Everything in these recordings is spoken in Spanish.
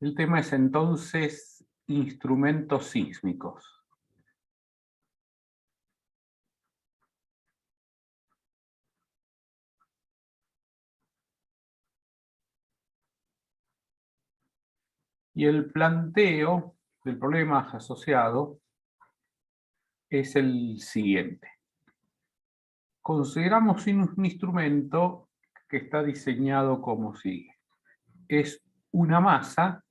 El tema es entonces instrumentos sísmicos. Y el planteo del problema asociado es el siguiente. Consideramos un instrumento que está diseñado como sigue. Es una masa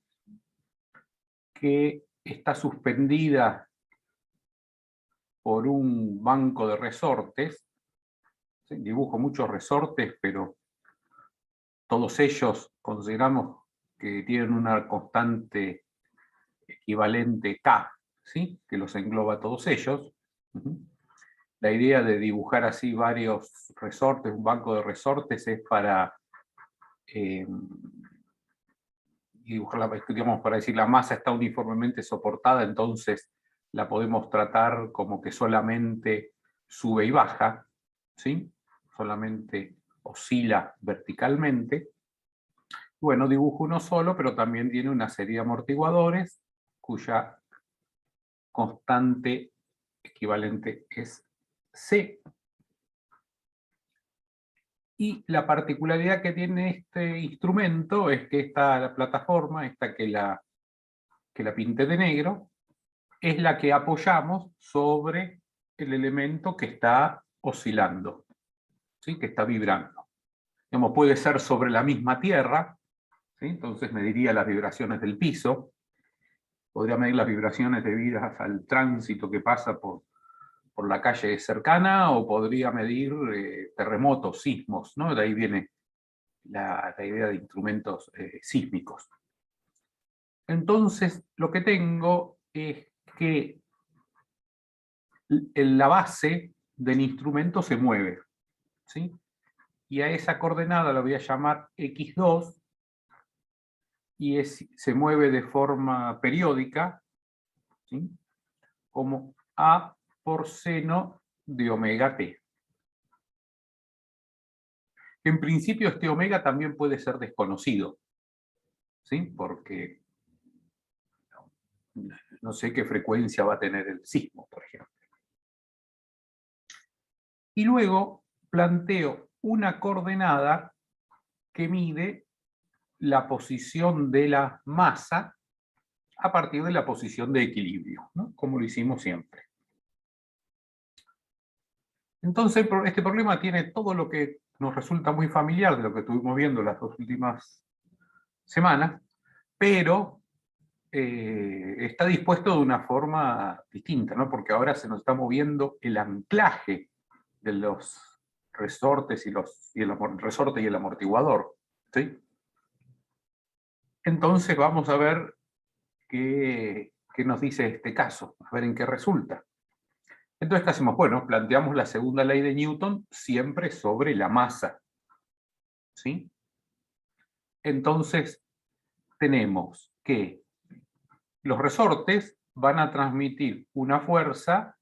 que está suspendida por un banco de resortes. ¿Sí? Dibujo muchos resortes, pero todos ellos consideramos que tienen una constante equivalente K, ¿sí? Que los engloba a todos ellos. La idea de dibujar así varios resortes, un banco de resortes, es para dibujarla, digamos, para decir la masa está uniformemente soportada, entonces la podemos tratar como que solamente sube y baja, ¿sí? Solamente oscila verticalmente. Bueno, dibujo uno solo, pero también tiene una serie de amortiguadores cuya constante equivalente es C. Y la particularidad que tiene este instrumento es que esta plataforma, esta que la pinté de negro, es la que apoyamos sobre el elemento que está oscilando, ¿sí? Que está vibrando. Digamos, puede ser sobre la misma tierra, ¿sí? Entonces mediría las vibraciones del piso, podría medir las vibraciones debidas al tránsito que pasa por la calle cercana, o podría medir terremotos, sismos, ¿no? De ahí viene la idea de instrumentos sísmicos. Entonces, lo que tengo es que la base del instrumento se mueve, ¿sí? Y a esa coordenada la voy a llamar x2, y se mueve de forma periódica, ¿sí? Como a por seno de omega t. En principio este omega también puede ser desconocido, ¿sí? Porque no sé qué frecuencia va a tener el sismo, por ejemplo. Y luego planteo una coordenada que mide la posición de la masa a partir de la posición de equilibrio, ¿no? Como lo hicimos siempre. Entonces, este problema tiene todo lo que nos resulta muy familiar de lo que estuvimos viendo las dos últimas semanas, pero está dispuesto de una forma distinta, ¿no? Porque ahora se nos está moviendo el anclaje de los resortes y el resorte y el amortiguador, ¿sí? Entonces vamos a ver qué nos dice este caso, a ver en qué resulta. Entonces, ¿qué hacemos? Bueno, planteamos la segunda ley de Newton siempre sobre la masa, ¿sí? Entonces, tenemos que los resortes van a transmitir una fuerza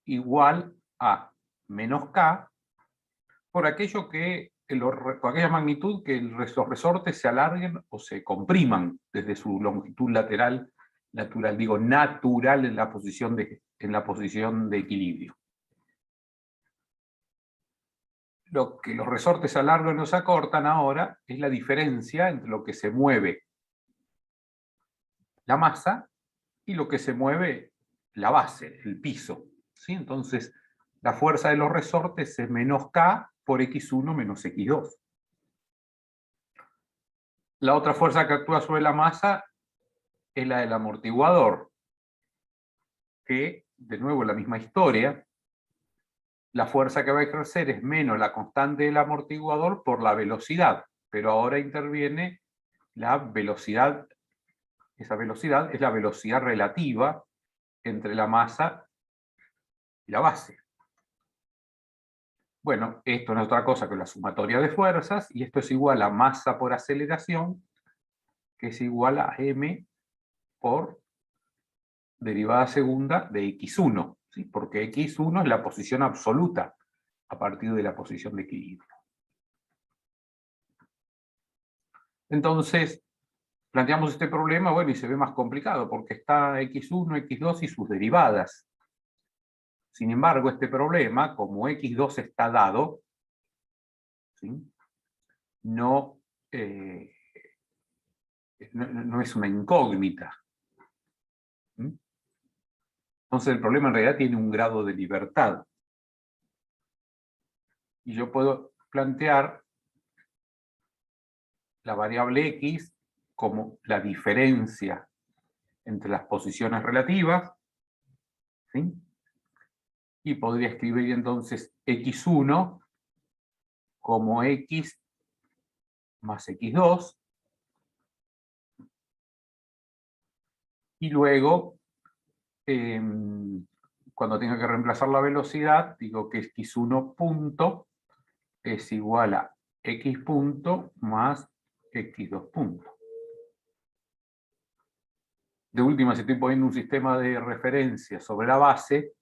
igual a menos K por aquello que, por aquella magnitud que los resortes se alarguen o se compriman desde su longitud lateral, natural en la posición de equilibrio. Lo que los resortes se alargan o se acortan ahora es la diferencia entre lo que se mueve la masa y lo que se mueve la base, el piso, ¿sí? Entonces, la fuerza de los resortes es menos K por x1 menos x2. La otra fuerza que actúa sobre la masa es la del amortiguador, que, de nuevo, la misma historia. La fuerza que va a ejercer es menos la constante del amortiguador por la velocidad, pero ahora interviene la velocidad. Esa velocidad es la velocidad relativa entre la masa y la base. Bueno, esto no es otra cosa que la sumatoria de fuerzas, y esto es igual a masa por aceleración, que es igual a m por derivada segunda de x1, ¿sí? Porque x1 es la posición absoluta a partir de la posición de equilibrio. Entonces, planteamos este problema, bueno, y se ve más complicado, porque está x1, x2 y sus derivadas. Sin embargo, este problema, como x2 está dado, ¿sí? no es una incógnita. ¿Sí? Entonces el problema en realidad tiene un grado de libertad. Y yo puedo plantear la variable x como la diferencia entre las posiciones relativas, ¿sí? Y podría escribir entonces x1 como x más x2, y luego, cuando tenga que reemplazar la velocidad, digo que x1 punto es igual a x punto más x2 punto. De última, si estoy poniendo un sistema de referencia sobre la base,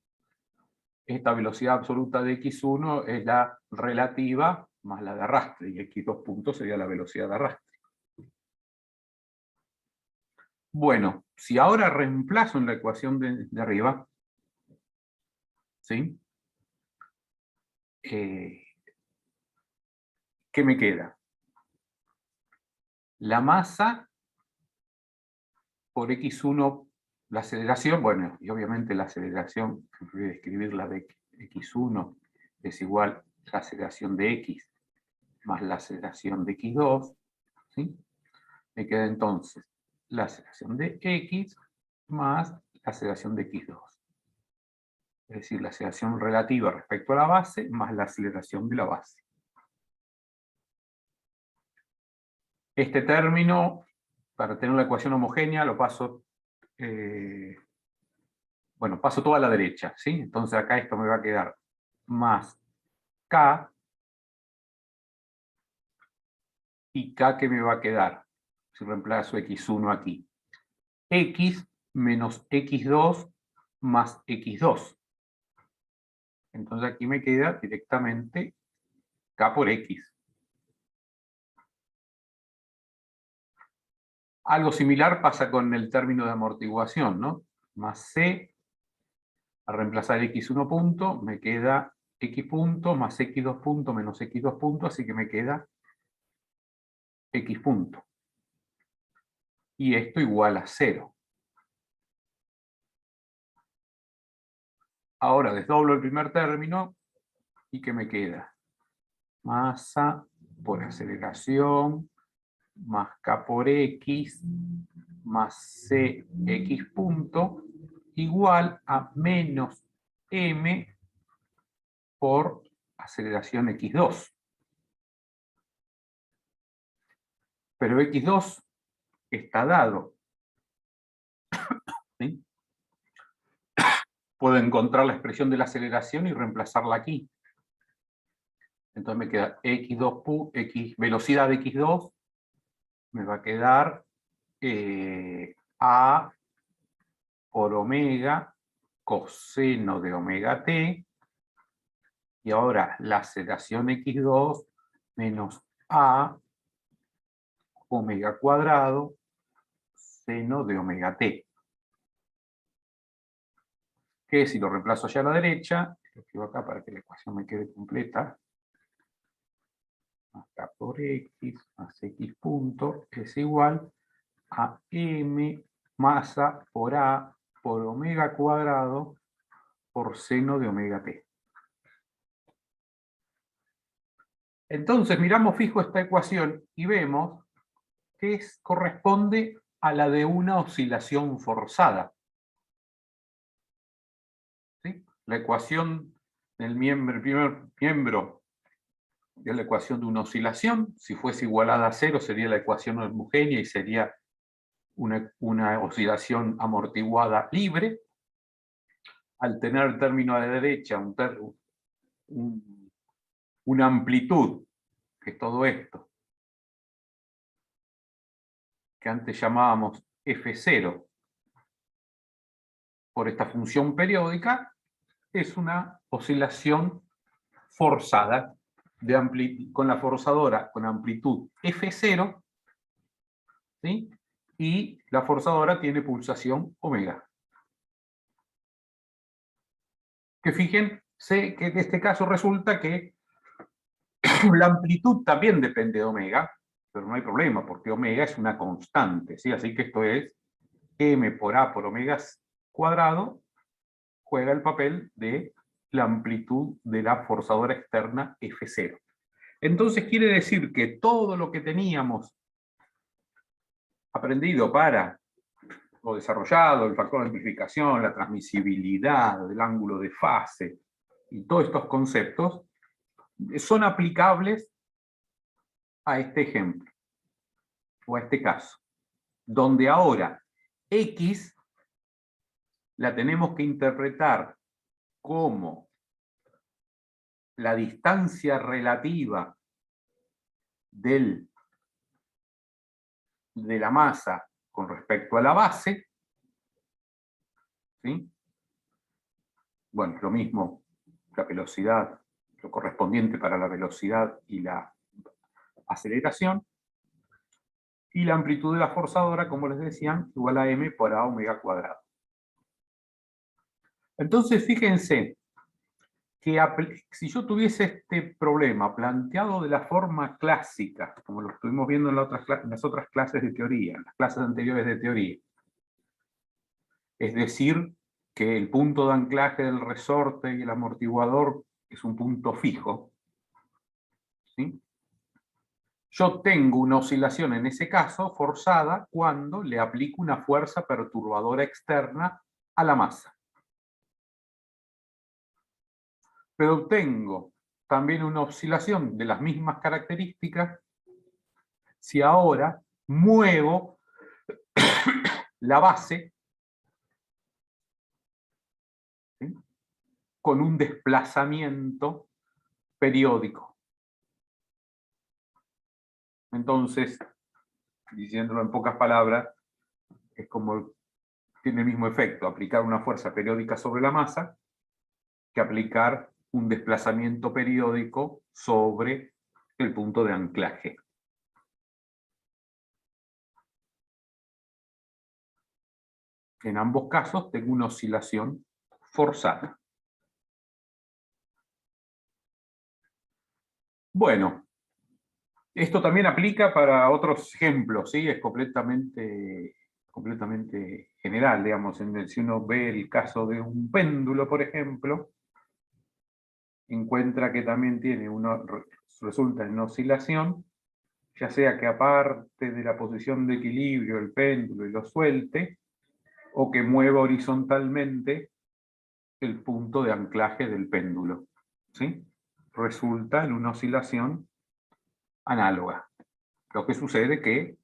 esta velocidad absoluta de x1 es la relativa más la de arrastre, y x2 punto sería la velocidad de arrastre. Bueno, si ahora reemplazo en la ecuación de arriba, ¿sí? ¿Qué me queda? La masa por x1, la aceleración, bueno, y obviamente la aceleración, voy a escribir la de x1, es igual a la aceleración de x más la aceleración de x2, ¿sí? Me queda entonces la aceleración de x más la aceleración de x2. Es decir, la aceleración relativa respecto a la base más la aceleración de la base. Este término, para tener una ecuación homogénea, lo paso, paso toda a la derecha, ¿sí? Entonces acá esto me va a quedar más k, y k que me va a quedar, si reemplazo x1 aquí, x menos x2 más x2. Entonces aquí me queda directamente k por x. Algo similar pasa con el término de amortiguación, ¿no? Más c, a reemplazar x1 punto, me queda x punto más x2 punto menos x2 punto, así que me queda x punto. Y esto igual a 0. Ahora desdoblo el primer término, ¿y qué me queda? Masa por aceleración más k por x más c x punto igual a menos m por aceleración x2. Pero x2 está dado, ¿sí? Puedo encontrar la expresión de la aceleración y reemplazarla aquí. Entonces me queda x2, velocidad de x2, me va a quedar a por omega coseno de omega t, y ahora la aceleración x2 menos a omega cuadrado seno de omega t. Que si lo reemplazo allá a la derecha, lo escribo acá para que la ecuación me quede completa, más k por x más x punto es igual a m masa por a por omega cuadrado por seno de omega t. Entonces miramos fijo esta ecuación y vemos que corresponde a la de una oscilación forzada. ¿Sí? La ecuación del primer miembro de la ecuación de una oscilación, si fuese igualada a 0 sería la ecuación homogénea y sería una oscilación amortiguada libre. Al tener el término a la derecha una amplitud, que es todo esto, que antes llamábamos F0, por esta función periódica, es una oscilación forzada con la forzadora con amplitud F0, ¿sí? y la forzadora tiene pulsación omega. Que fíjense que en este caso resulta que la amplitud también depende de omega, pero no hay problema, porque omega es una constante, ¿sí? Así que esto es m por a por omega cuadrado, juega el papel de la amplitud de la forzadora externa F0. Entonces quiere decir que todo lo que teníamos aprendido o desarrollado, el factor de amplificación, la transmisibilidad, el ángulo de fase, y todos estos conceptos, son aplicables a este ejemplo, o a este caso, donde ahora X la tenemos que interpretar como la distancia relativa de la masa con respecto a la base, ¿sí? Bueno, lo mismo, la velocidad, lo correspondiente para la velocidad y la aceleración, y la amplitud de la forzadora, como les decían, igual a m por a omega cuadrado. Entonces, fíjense que si yo tuviese este problema planteado de la forma clásica, como lo estuvimos viendo en las otras clases de teoría, en las clases anteriores de teoría, es decir, que el punto de anclaje del resorte y el amortiguador es un punto fijo, ¿sí? Yo tengo una oscilación en ese caso forzada cuando le aplico una fuerza perturbadora externa a la masa. Pero tengo también una oscilación de las mismas características si ahora muevo la base, ¿sí?, con un desplazamiento periódico. Entonces, diciéndolo en pocas palabras, es como tiene el mismo efecto aplicar una fuerza periódica sobre la masa que aplicar un desplazamiento periódico sobre el punto de anclaje. En ambos casos tengo una oscilación forzada. Bueno, esto también aplica para otros ejemplos, ¿sí? Es completamente general, digamos. Si uno ve el caso de un péndulo, por ejemplo, encuentra que también resulta en una oscilación, ya sea que aparte de la posición de equilibrio el péndulo y lo suelte, o que mueva horizontalmente el punto de anclaje del péndulo, ¿sí? Resulta en una oscilación análoga. Lo que sucede es que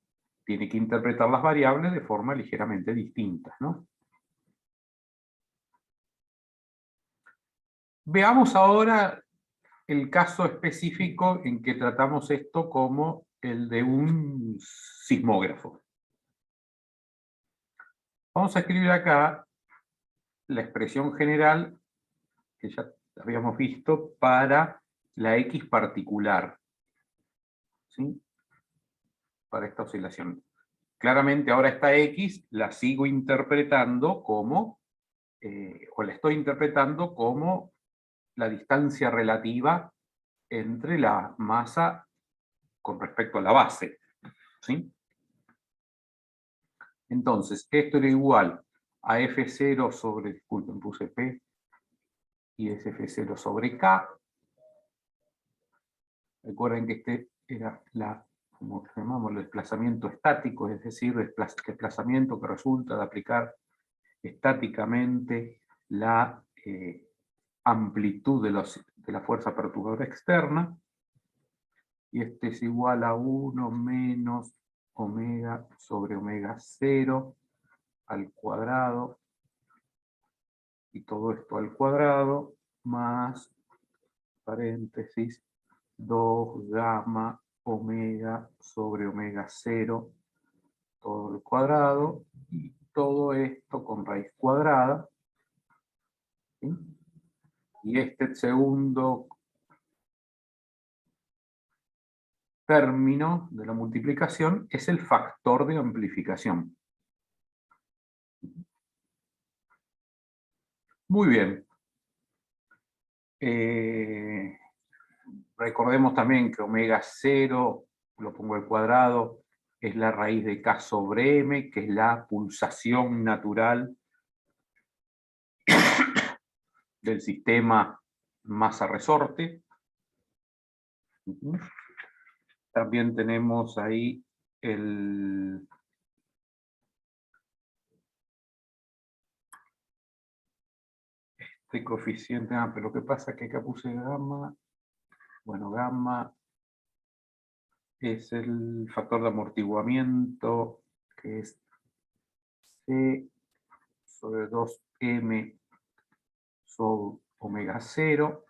tiene que interpretar las variables de forma ligeramente distinta, ¿no? Veamos ahora el caso específico en que tratamos esto como el de un sismógrafo. Vamos a escribir acá la expresión general que ya habíamos visto para la X particular, ¿sí?, para esta oscilación. Claramente ahora esta X la sigo interpretando como, o la estoy interpretando como la distancia relativa entre la masa con respecto a la base, ¿sí? Entonces, esto era igual a F0 sobre, disculpen, puse P, y es F0 sobre K. Recuerden que este era como llamamos, el desplazamiento estático, es decir, desplazamiento que resulta de aplicar estáticamente la amplitud de la fuerza perturbadora externa, y este es igual a 1 menos omega sobre omega 0 al cuadrado, y todo esto al cuadrado, más, paréntesis, 2 gamma omega sobre omega 0, todo al cuadrado, y todo esto con raíz cuadrada, ¿sí? Y este segundo término de la multiplicación es el factor de amplificación. Muy bien. Recordemos también que omega 0, lo pongo al cuadrado, es la raíz de K sobre M, que es la pulsación natural del sistema masa-resorte. También tenemos ahí este coeficiente. Pero lo que pasa es que acá puse gamma. Bueno, gamma es el factor de amortiguamiento, que es C sobre 2M sobre omega 0.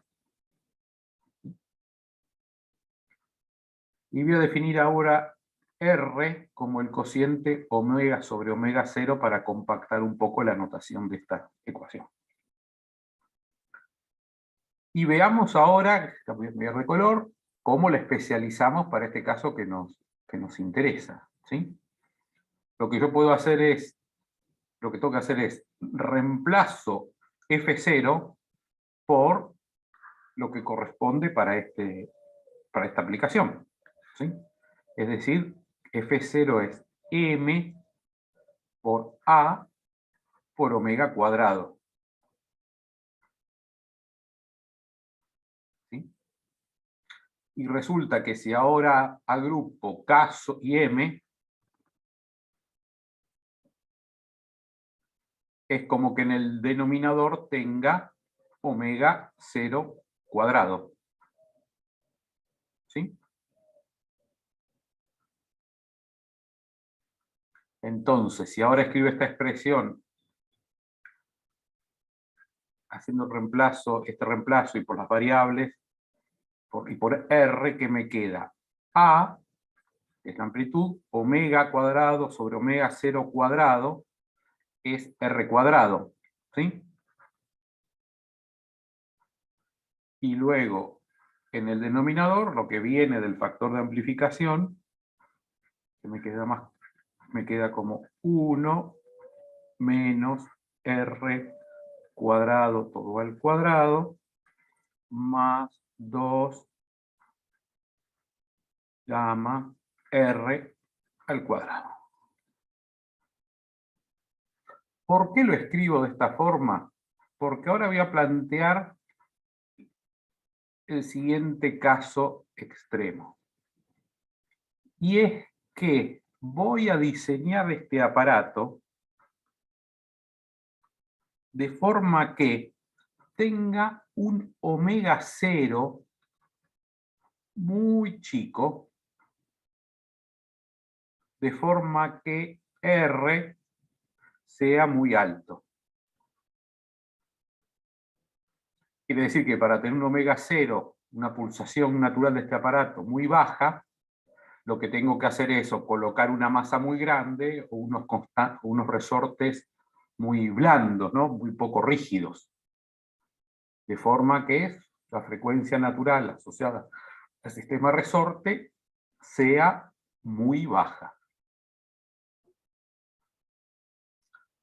Y voy a definir ahora R como el cociente omega sobre omega 0 para compactar un poco la notación de esta ecuación. Y veamos ahora, voy a cambiar de color, cómo la especializamos para este caso que nos interesa, ¿sí? Lo que yo puedo hacer es, lo que tengo que hacer es reemplazo F0 por lo que corresponde para esta aplicación, ¿sí? Es decir, F0 es M por A por omega cuadrado. ¿Sí? Y resulta que si ahora agrupo K y M, es como que en el denominador tenga omega 0 cuadrado. ¿Sí? Entonces, si ahora escribo esta expresión haciendo este reemplazo y por las variables, y por R, ¿qué me queda? A, que es la amplitud, omega cuadrado sobre omega 0 cuadrado, es R cuadrado. ¿Sí? Y luego, en el denominador, lo que viene del factor de amplificación, que me queda como 1 menos R cuadrado todo al cuadrado, más 2 gamma R al cuadrado. ¿Por qué lo escribo de esta forma? Porque ahora voy a plantear el siguiente caso extremo. Y es que voy a diseñar este aparato de forma que tenga un omega 0 muy chico, de forma que R sea muy alto. Quiere decir que para tener un omega 0, una pulsación natural de este aparato muy baja, lo que tengo que hacer es o colocar una masa muy grande o unos resortes muy blandos, ¿no? Muy poco rígidos. De forma que la frecuencia natural asociada al sistema resorte sea muy baja.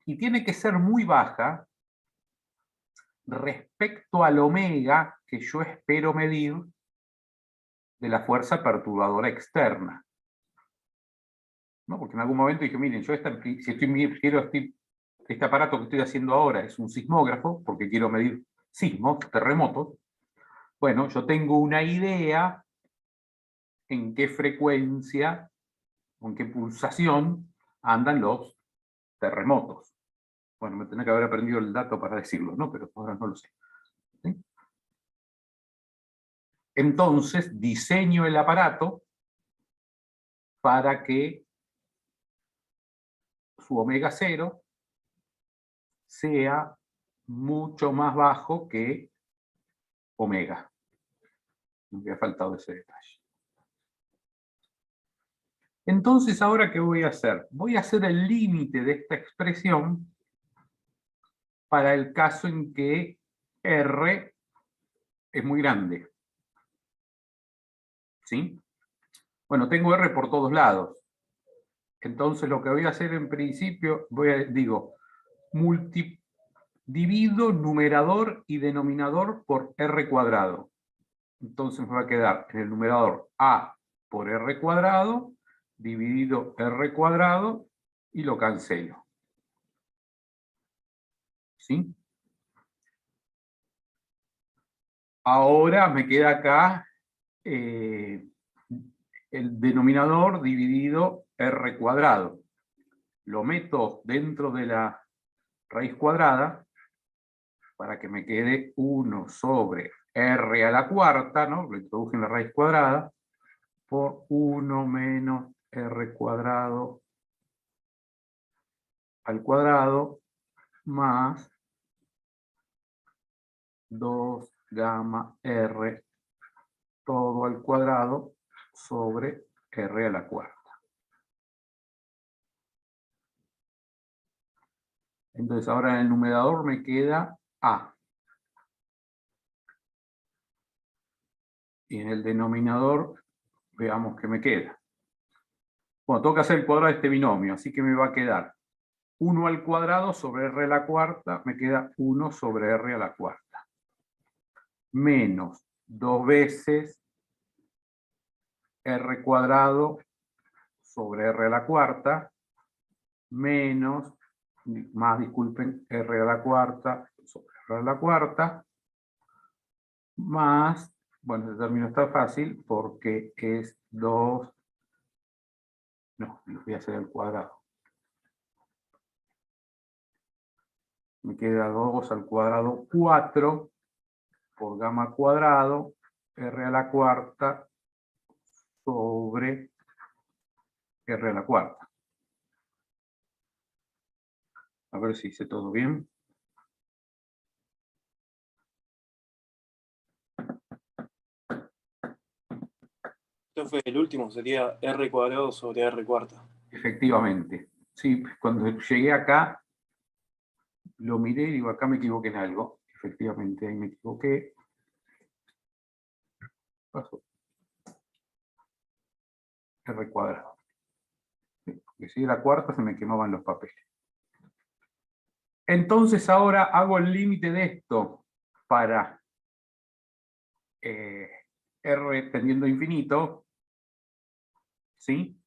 Y tiene que ser muy baja respecto al omega que yo espero medir de la fuerza perturbadora externa. ¿No? Porque en algún momento dije, miren, yo este aparato que estoy haciendo ahora es un sismógrafo, porque quiero medir sismos, terremotos. Bueno, yo tengo una idea en qué frecuencia, o en qué pulsación andan los terremotos. Bueno, me tenía que haber aprendido el dato para decirlo, ¿no? Pero ahora no lo sé. ¿Sí? Entonces, diseño el aparato para que su omega 0 sea mucho más bajo que omega. Me había faltado ese detalle. Entonces, ¿ahora qué voy a hacer? Voy a hacer el límite de esta expresión para el caso en que R es muy grande. ¿Sí? Bueno, tengo R por todos lados. Entonces lo que voy a hacer en principio, digo, divido numerador y denominador por R cuadrado. Entonces me va a quedar en el numerador A por R cuadrado, dividido R cuadrado, y lo cancelo. ¿Sí? Ahora me queda acá el denominador dividido R cuadrado. Lo meto dentro de la raíz cuadrada para que me quede 1 sobre R a la cuarta, ¿no? Lo introduje en la raíz cuadrada, por 1 menos R cuadrado al cuadrado más 2 gamma R todo al cuadrado sobre R a la cuarta. Entonces ahora en el numerador me queda A. Y en el denominador veamos qué me queda. Bueno, tengo que hacer el cuadrado de este binomio, así que me va a quedar 1 al cuadrado sobre R a la cuarta, me queda 1 sobre R a la cuarta. Menos 2 veces R cuadrado sobre R a la cuarta, menos, más disculpen, R a la cuarta sobre R a la cuarta, más, bueno, este término está fácil porque es 2, no, lo voy a hacer al cuadrado. Me queda 2 al cuadrado 4 por gamma cuadrado R a la cuarta sobre R a la cuarta. A ver si hice todo bien. Este fue el último, sería R cuadrado sobre R cuarta. Efectivamente. Sí, cuando llegué acá, lo miré y digo, acá me equivoqué en algo. Efectivamente, ahí me equivoqué. Pasó. R cuadrado. Porque si era cuarta se me quemaban los papeles. Entonces ahora hago el límite de esto para R tendiendo a infinito. ¿Sí?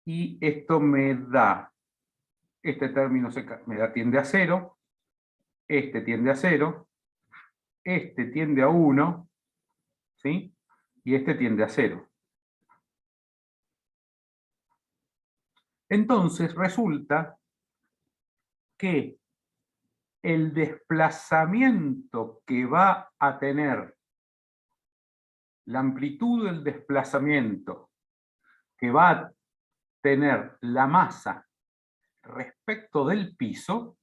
Y esto me da, este término tiende a 0, este tiende a 0, este tiende a 1, ¿sí? Y este tiende a 0. Entonces resulta que el desplazamiento que va a tener, la amplitud del desplazamiento que va a tener la masa respecto del piso,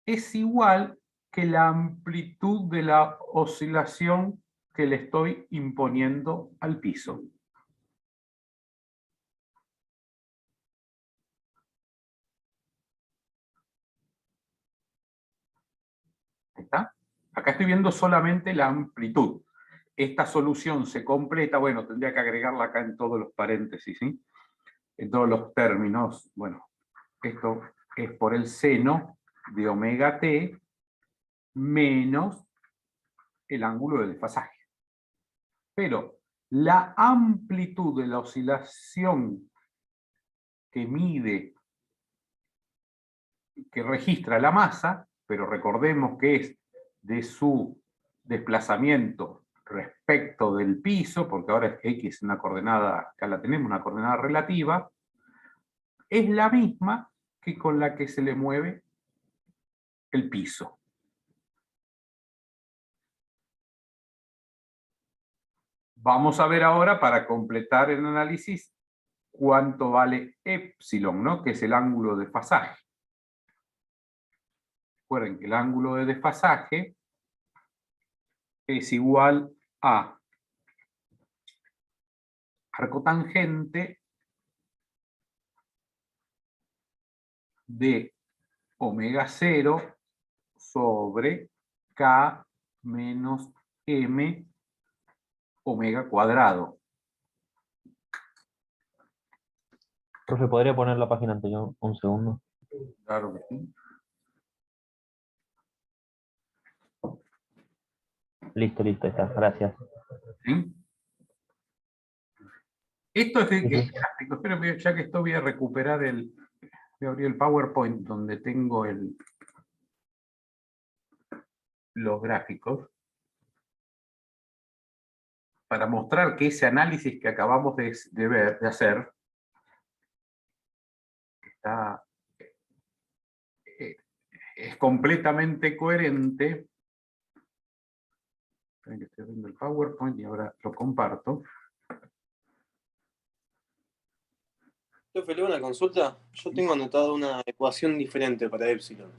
es igual que la amplitud de la oscilación que le estoy imponiendo al piso. ¿Está? Acá estoy viendo solamente la amplitud. Esta solución se completa, bueno, tendría que agregarla acá en todos los paréntesis, ¿sí? En todos los términos. Bueno, esto es por el seno de omega t menos el ángulo de desfasaje. Pero la amplitud de la oscilación que mide, que registra la masa, pero recordemos que es de su desplazamiento respecto del piso, porque ahora X es una coordenada, acá la tenemos, una coordenada relativa, es la misma que con la que se le mueve el piso. Vamos a ver ahora, para completar el análisis, cuánto vale epsilon, ¿no? Que es el ángulo de desfasaje. Recuerden que el ángulo de desfasaje es igual a arco tangente de omega 0 sobre K menos M omega cuadrado. Profe, ¿podría poner la página anterior un segundo? Claro que sí. Listo, listo, ahí está, gracias. ¿Sí? Esto es Sí, sí. gráfico. Espero que ya que esto voy a recuperar voy a abrir el PowerPoint donde tengo los gráficos para mostrar que ese análisis que acabamos de hacer es completamente coherente. Esperen que estoy viendo el PowerPoint y ahora lo comparto. Profe, le hago una consulta. Yo tengo anotado una ecuación diferente para epsilon.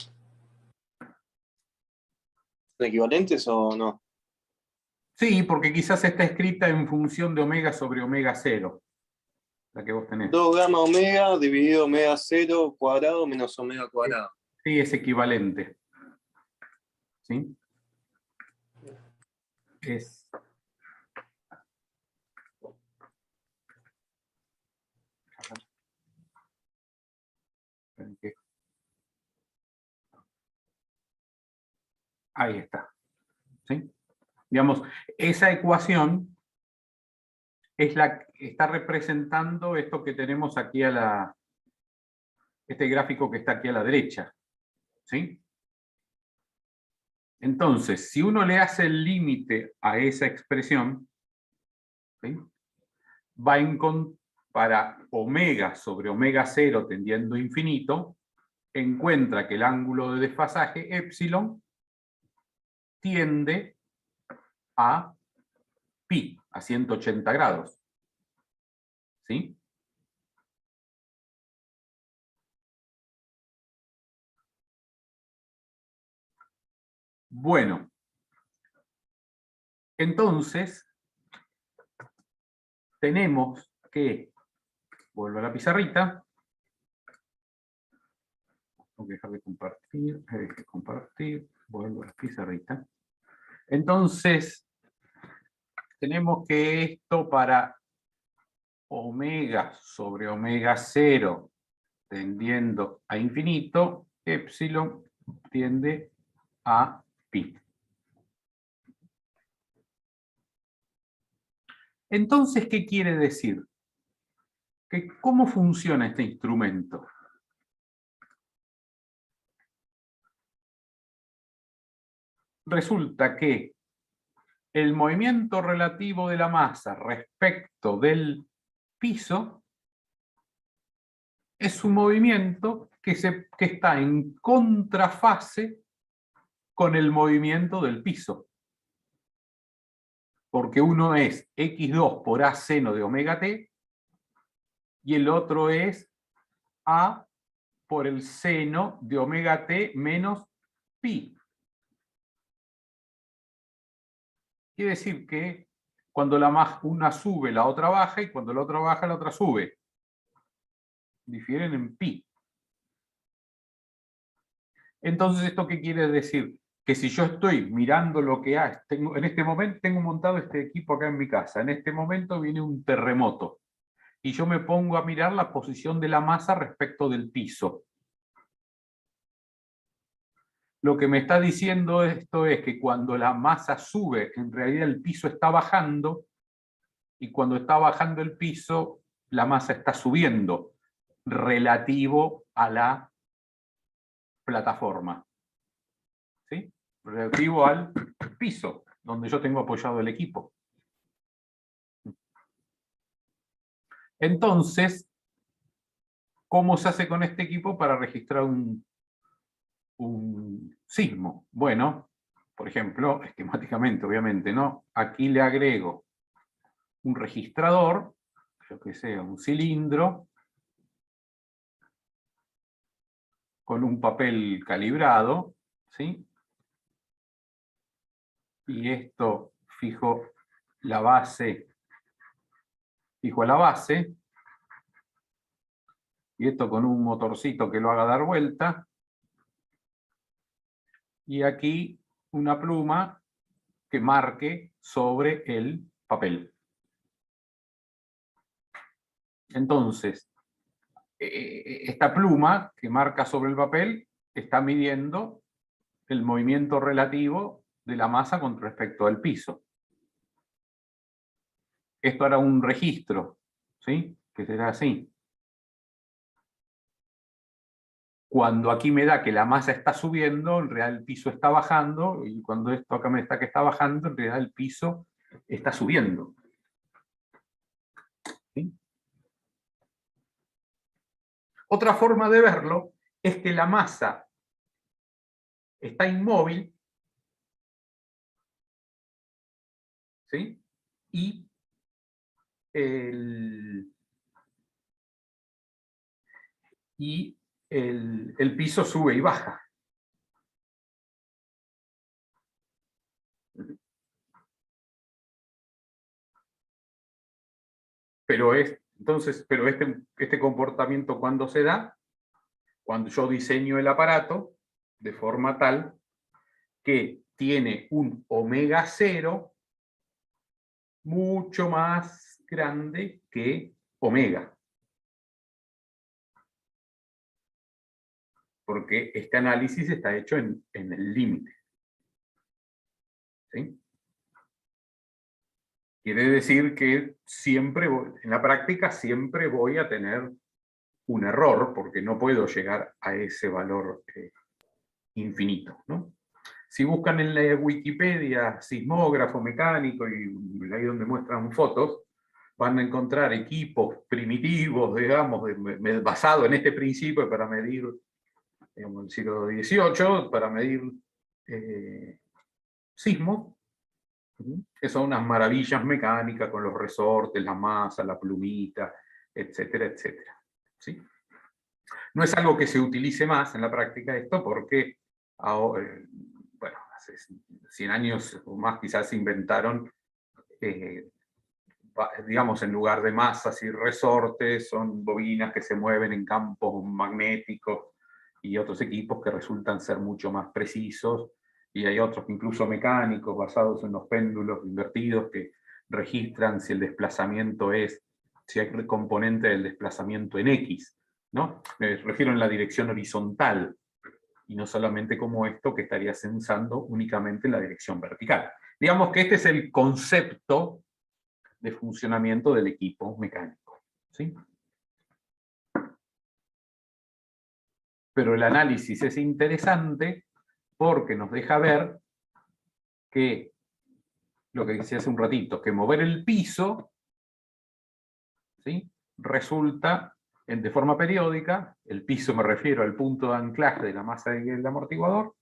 ¿Son equivalentes o no? Sí, porque quizás está escrita en función de omega sobre omega 0, la que vos tenés. 2 gamma omega dividido omega 0 cuadrado menos omega cuadrado. Sí, es equivalente. ¿Sí? Es... Ahí está. ¿Sí? Digamos, esa ecuación es la que está representando esto que tenemos aquí este gráfico que está aquí a la derecha. ¿Sí? Entonces, si uno le hace el límite a esa expresión, ¿sí? Va a encontrar para omega sobre omega 0 tendiendo a infinito, encuentra que el ángulo de desfasaje epsilon tiende a pi, a 180 grados. ¿Sí? Bueno, entonces tenemos que, vuelvo a la pizarrita, tengo que dejar de compartir, vuelvo a la pizarrita. Entonces, tenemos que esto para omega sobre omega 0 tendiendo a infinito, epsilon tiende a pi. Entonces, ¿qué quiere decir? Que ¿cómo funciona este instrumento? Resulta que el movimiento relativo de la masa respecto del piso es un movimiento que está en contrafase con el movimiento del piso. Porque uno es x2 por a seno de omega t y el otro es a por el seno de omega t menos pi. Quiere decir que cuando una sube, la otra baja, y cuando la otra baja, la otra sube. Difieren en pi. Entonces, ¿esto qué quiere decir? Que si yo estoy mirando lo que hay, en este momento tengo montado este equipo acá en mi casa, en este momento viene un terremoto, y yo me pongo a mirar la posición de la masa respecto del piso. Lo que me está diciendo esto es que cuando la masa sube, en realidad el piso está bajando, y cuando está bajando el piso, la masa está subiendo, relativo a la plataforma. ¿Sí? Relativo al piso, donde yo tengo apoyado el equipo. Entonces, ¿cómo se hace con este equipo para registrar un sismo? Bueno, por ejemplo, esquemáticamente, obviamente, ¿no? Aquí le agrego un registrador, yo que sea un cilindro, con un papel calibrado, ¿sí? Y esto fijo la base, fijo a la base, y esto con un motorcito que lo haga dar vuelta, y aquí una pluma que marque sobre el papel. Entonces, esta pluma que marca sobre el papel está midiendo el movimiento relativo de la masa con respecto al piso. Esto hará un registro, ¿sí? Que será así. Cuando aquí me da que la masa está subiendo, en realidad el piso está bajando, y cuando esto acá me está que está bajando, en realidad el piso está subiendo. ¿Sí? Otra forma de verlo es que la masa está inmóvil, ¿sí? Y el piso sube y baja. Pero este comportamiento, ¿cuándo se da? Cuando yo diseño el aparato de forma tal que tiene un omega cero mucho más grande que omega. Porque este análisis está hecho en el límite. ¿Sí? Quiere decir que siempre, en la práctica, siempre voy a tener un error, porque no puedo llegar a ese valor infinito, ¿no? Si buscan en la Wikipedia sismógrafo mecánico, y ahí donde muestran fotos, van a encontrar equipos primitivos, digamos, basados en este principio para medir, digamos, el siglo XVIII, para medir sismos, que son unas maravillas mecánicas con los resortes, la masa, la plumita, etcétera, etcétera. ¿Sí? No es algo que se utilice más en la práctica esto, porque ahora, bueno, hace 100 años o más quizás se inventaron, digamos, en lugar de masas y resortes, son bobinas que se mueven en campos magnéticos y otros equipos que resultan ser mucho más precisos, y hay otros incluso mecánicos basados en los péndulos invertidos que registran si el desplazamiento si hay el componente del desplazamiento en X, ¿no? Me refiero en la dirección horizontal, y no solamente como esto que estaría usando únicamente en la dirección vertical. Digamos que este es el concepto de funcionamiento del equipo mecánico. ¿Sí? Pero el análisis es interesante porque nos deja ver que, lo que decía hace un ratito, que mover el piso, ¿sí?, resulta de forma periódica, el piso me refiero al punto de anclaje de la masa del amortiguador,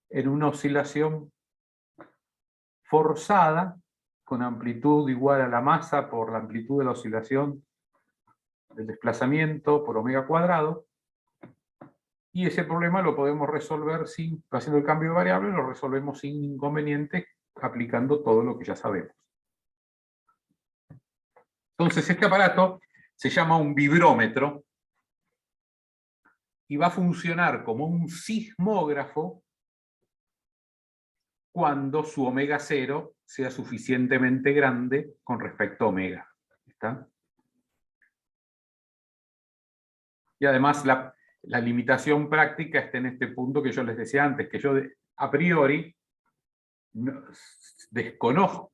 en una oscilación forzada con amplitud igual a la masa por la amplitud de la oscilación del desplazamiento por omega cuadrado, y ese problema lo podemos resolver haciendo el cambio de variable, lo resolvemos sin inconveniente aplicando todo lo que ya sabemos. Entonces este aparato se llama un vibrómetro y va a funcionar como un sismógrafo cuando su omega cero sea suficientemente grande con respecto a omega. ¿Está? Y además la limitación práctica está en este punto que yo les decía antes, que yo a priori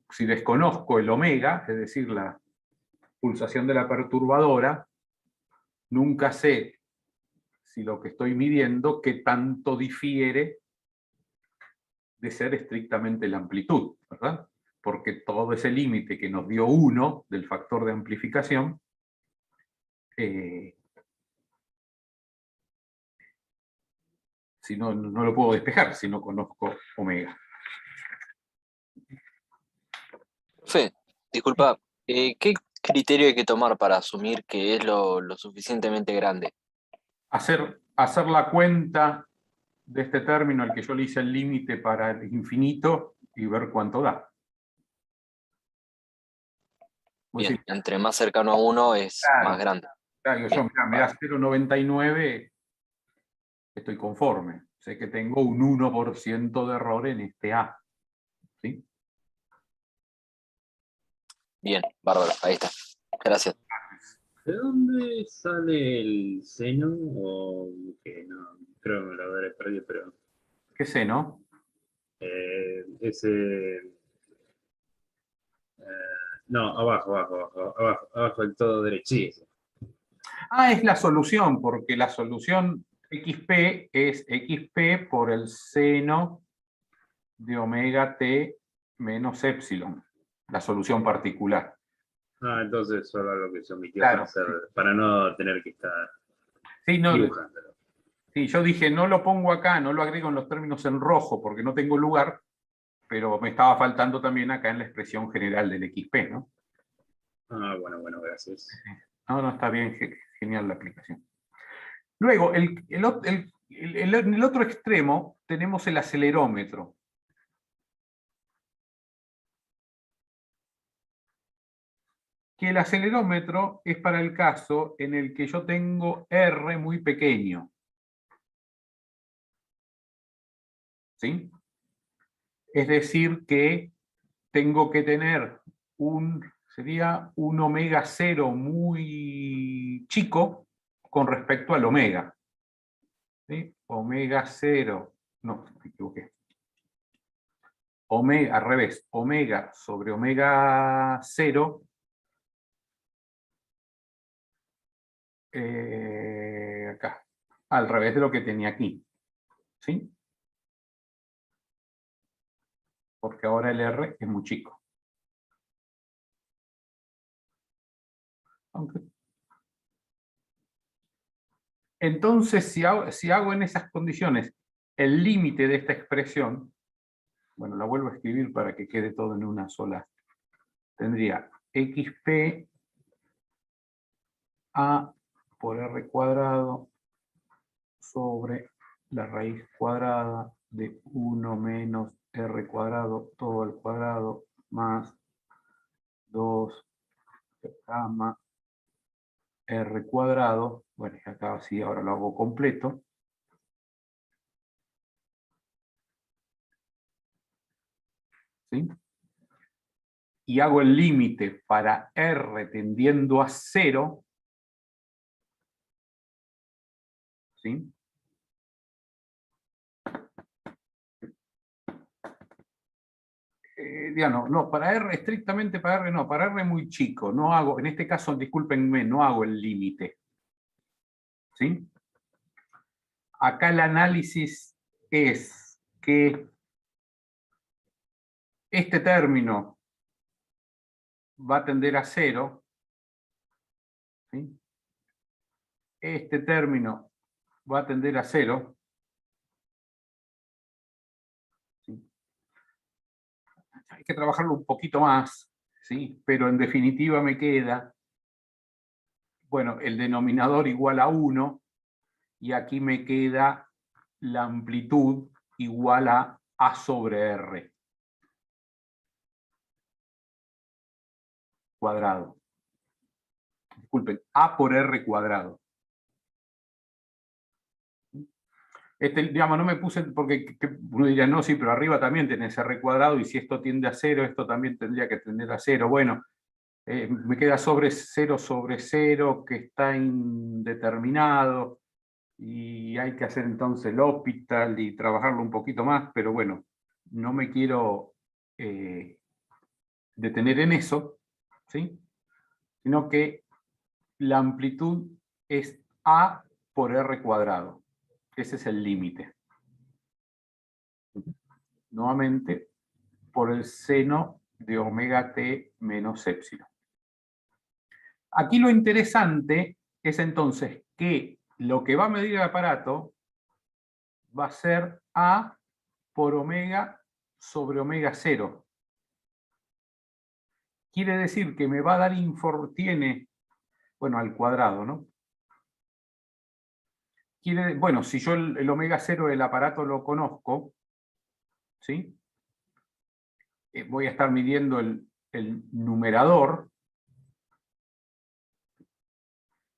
si desconozco el omega, es decir, la pulsación de la perturbadora, nunca sé si lo que estoy midiendo qué tanto difiere de ser estrictamente la amplitud, ¿verdad? Porque todo ese límite que nos dio 1 del factor de amplificación, si no lo puedo despejar si no conozco omega. Profe, disculpa, ¿qué criterio hay que tomar para asumir que es lo suficientemente grande? Hacer la cuenta de este término al que yo le hice el límite para el infinito y ver cuánto da. Bien, entre más cercano a 1 es claro, más grande. Claro, yo, mira, me da 0,99, estoy conforme. Sé que tengo un 1% de error en este A. ¿Sí? Bien, bárbaro, ahí está. Gracias. ¿De dónde sale el seno? O que no, creo que me lo habré perdido, pero ¿Qué seno? ese. No, abajo del todo derecho. Sí, ese. Ah, es la solución, porque la solución XP es XP por el seno de omega t menos epsilon, la solución particular. Entonces solo lo que se omitió Claro. para no tener que estar Sí, no, dibujándolo. sí, yo dije, no lo pongo acá, no lo agrego en los términos en rojo porque no tengo lugar, pero me estaba faltando también acá en la expresión general del XP, ¿no? Bueno, gracias. No, está bien, genial la aplicación. Luego, en el otro extremo tenemos el acelerómetro. Que el acelerómetro es para el caso en el que yo tengo R muy pequeño. ¿Sí? Es decir, que tengo que tener sería un omega 0 muy chico con respecto al omega. ¿Sí? Omega 0, no, me equivoqué. Omega, al revés, omega sobre omega 0 acá, al revés de lo que tenía aquí. ¿Sí? Porque ahora el R es muy chico. Entonces, si hago en esas condiciones el límite de esta expresión, bueno, la vuelvo a escribir para que quede todo en una sola. Tendría XP A por R cuadrado sobre la raíz cuadrada de 1 menos R cuadrado todo al cuadrado más 2 gamma R cuadrado. Bueno, acá sí, ahora lo hago completo. ¿Sí? Y hago el límite para R tendiendo a 0. ¿Sí? No, para R, estrictamente para R no, para R muy chico, no hago, en este caso, discúlpenme, no hago el límite. ¿Sí? Acá el análisis es que este término va a tender a 0. ¿Sí? Este término va a tender a 0. ¿Sí? Hay que trabajarlo un poquito más, ¿sí? Pero en definitiva me queda, bueno, el denominador igual a 1, y aquí me queda la amplitud igual a sobre R cuadrado. Disculpen, A por R cuadrado. No me puse, porque uno diría, no, sí, pero arriba también tenés R cuadrado, y si esto tiende a 0, esto también tendría que tender a 0. Bueno, me queda sobre 0, que está indeterminado, y hay que hacer entonces el L'Hopital y trabajarlo un poquito más, pero bueno, no me quiero detener en eso, ¿sí? Sino que la amplitud es A por R cuadrado. Ese es el límite. Nuevamente, por el seno de omega t menos epsilon. Aquí lo interesante es entonces que lo que va a medir el aparato va a ser A por omega sobre omega 0. Quiere decir que me va a dar tiene, bueno, al cuadrado, ¿no? Bueno, si yo el omega 0 del aparato lo conozco, ¿sí? Voy a estar midiendo el numerador,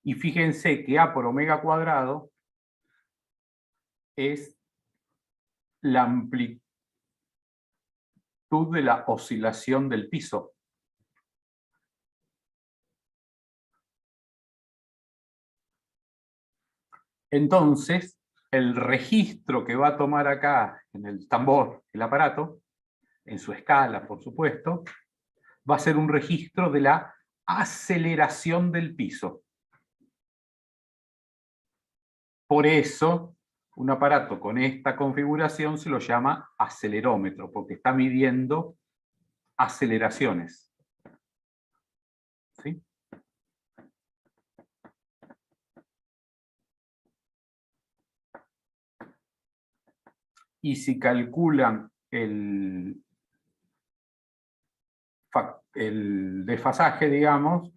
y fíjense que A por omega cuadrado es la amplitud de la oscilación del piso. Entonces, el registro que va a tomar acá en el tambor, el aparato, en su escala, por supuesto, va a ser un registro de la aceleración del piso. Por eso, un aparato con esta configuración se lo llama acelerómetro, porque está midiendo aceleraciones. ¿Sí? Y si calculan el desfasaje, digamos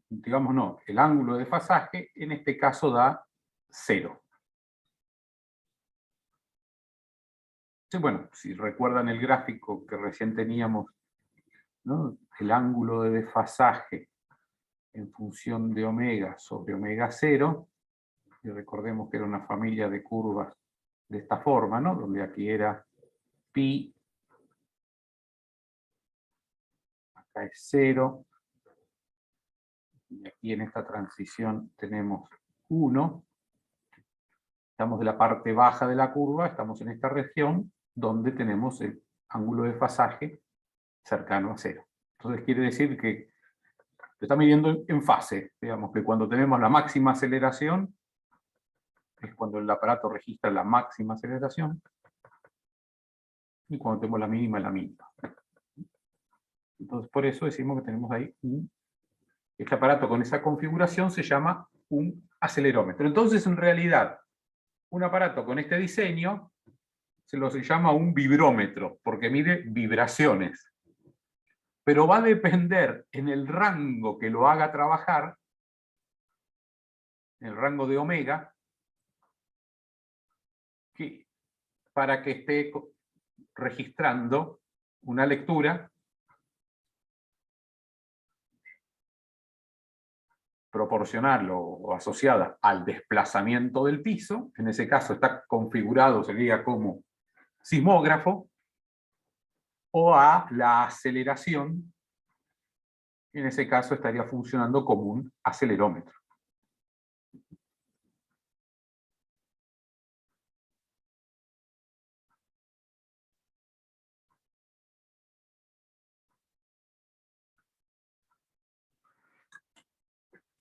no, el ángulo de desfasaje, en este caso da 0. Sí, bueno, si recuerdan el gráfico que recién teníamos, ¿no? El ángulo de desfasaje en función de omega sobre omega 0, y recordemos que era una familia de curvas de esta forma, ¿no? Donde aquí era pi, acá es 0, y aquí en esta transición tenemos 1. Estamos de la parte baja de la curva, estamos en esta región donde tenemos el ángulo de desfasaje cercano a 0. Entonces quiere decir que se está midiendo en fase, digamos que cuando tenemos la máxima aceleración, es cuando el aparato registra la máxima aceleración, y cuando tenemos la mínima, la mínima. Entonces por eso decimos que tenemos ahí este aparato con esa configuración se llama un acelerómetro. Entonces en realidad, un aparato con este diseño se lo llama un vibrómetro, porque mide vibraciones. Pero va a depender en el rango que lo haga trabajar, en el rango de omega, que para que esté registrando una lectura proporcional o asociada al desplazamiento del piso. En ese caso está configurado, sería como sismógrafo, o a la aceleración. En ese caso estaría funcionando como un acelerómetro.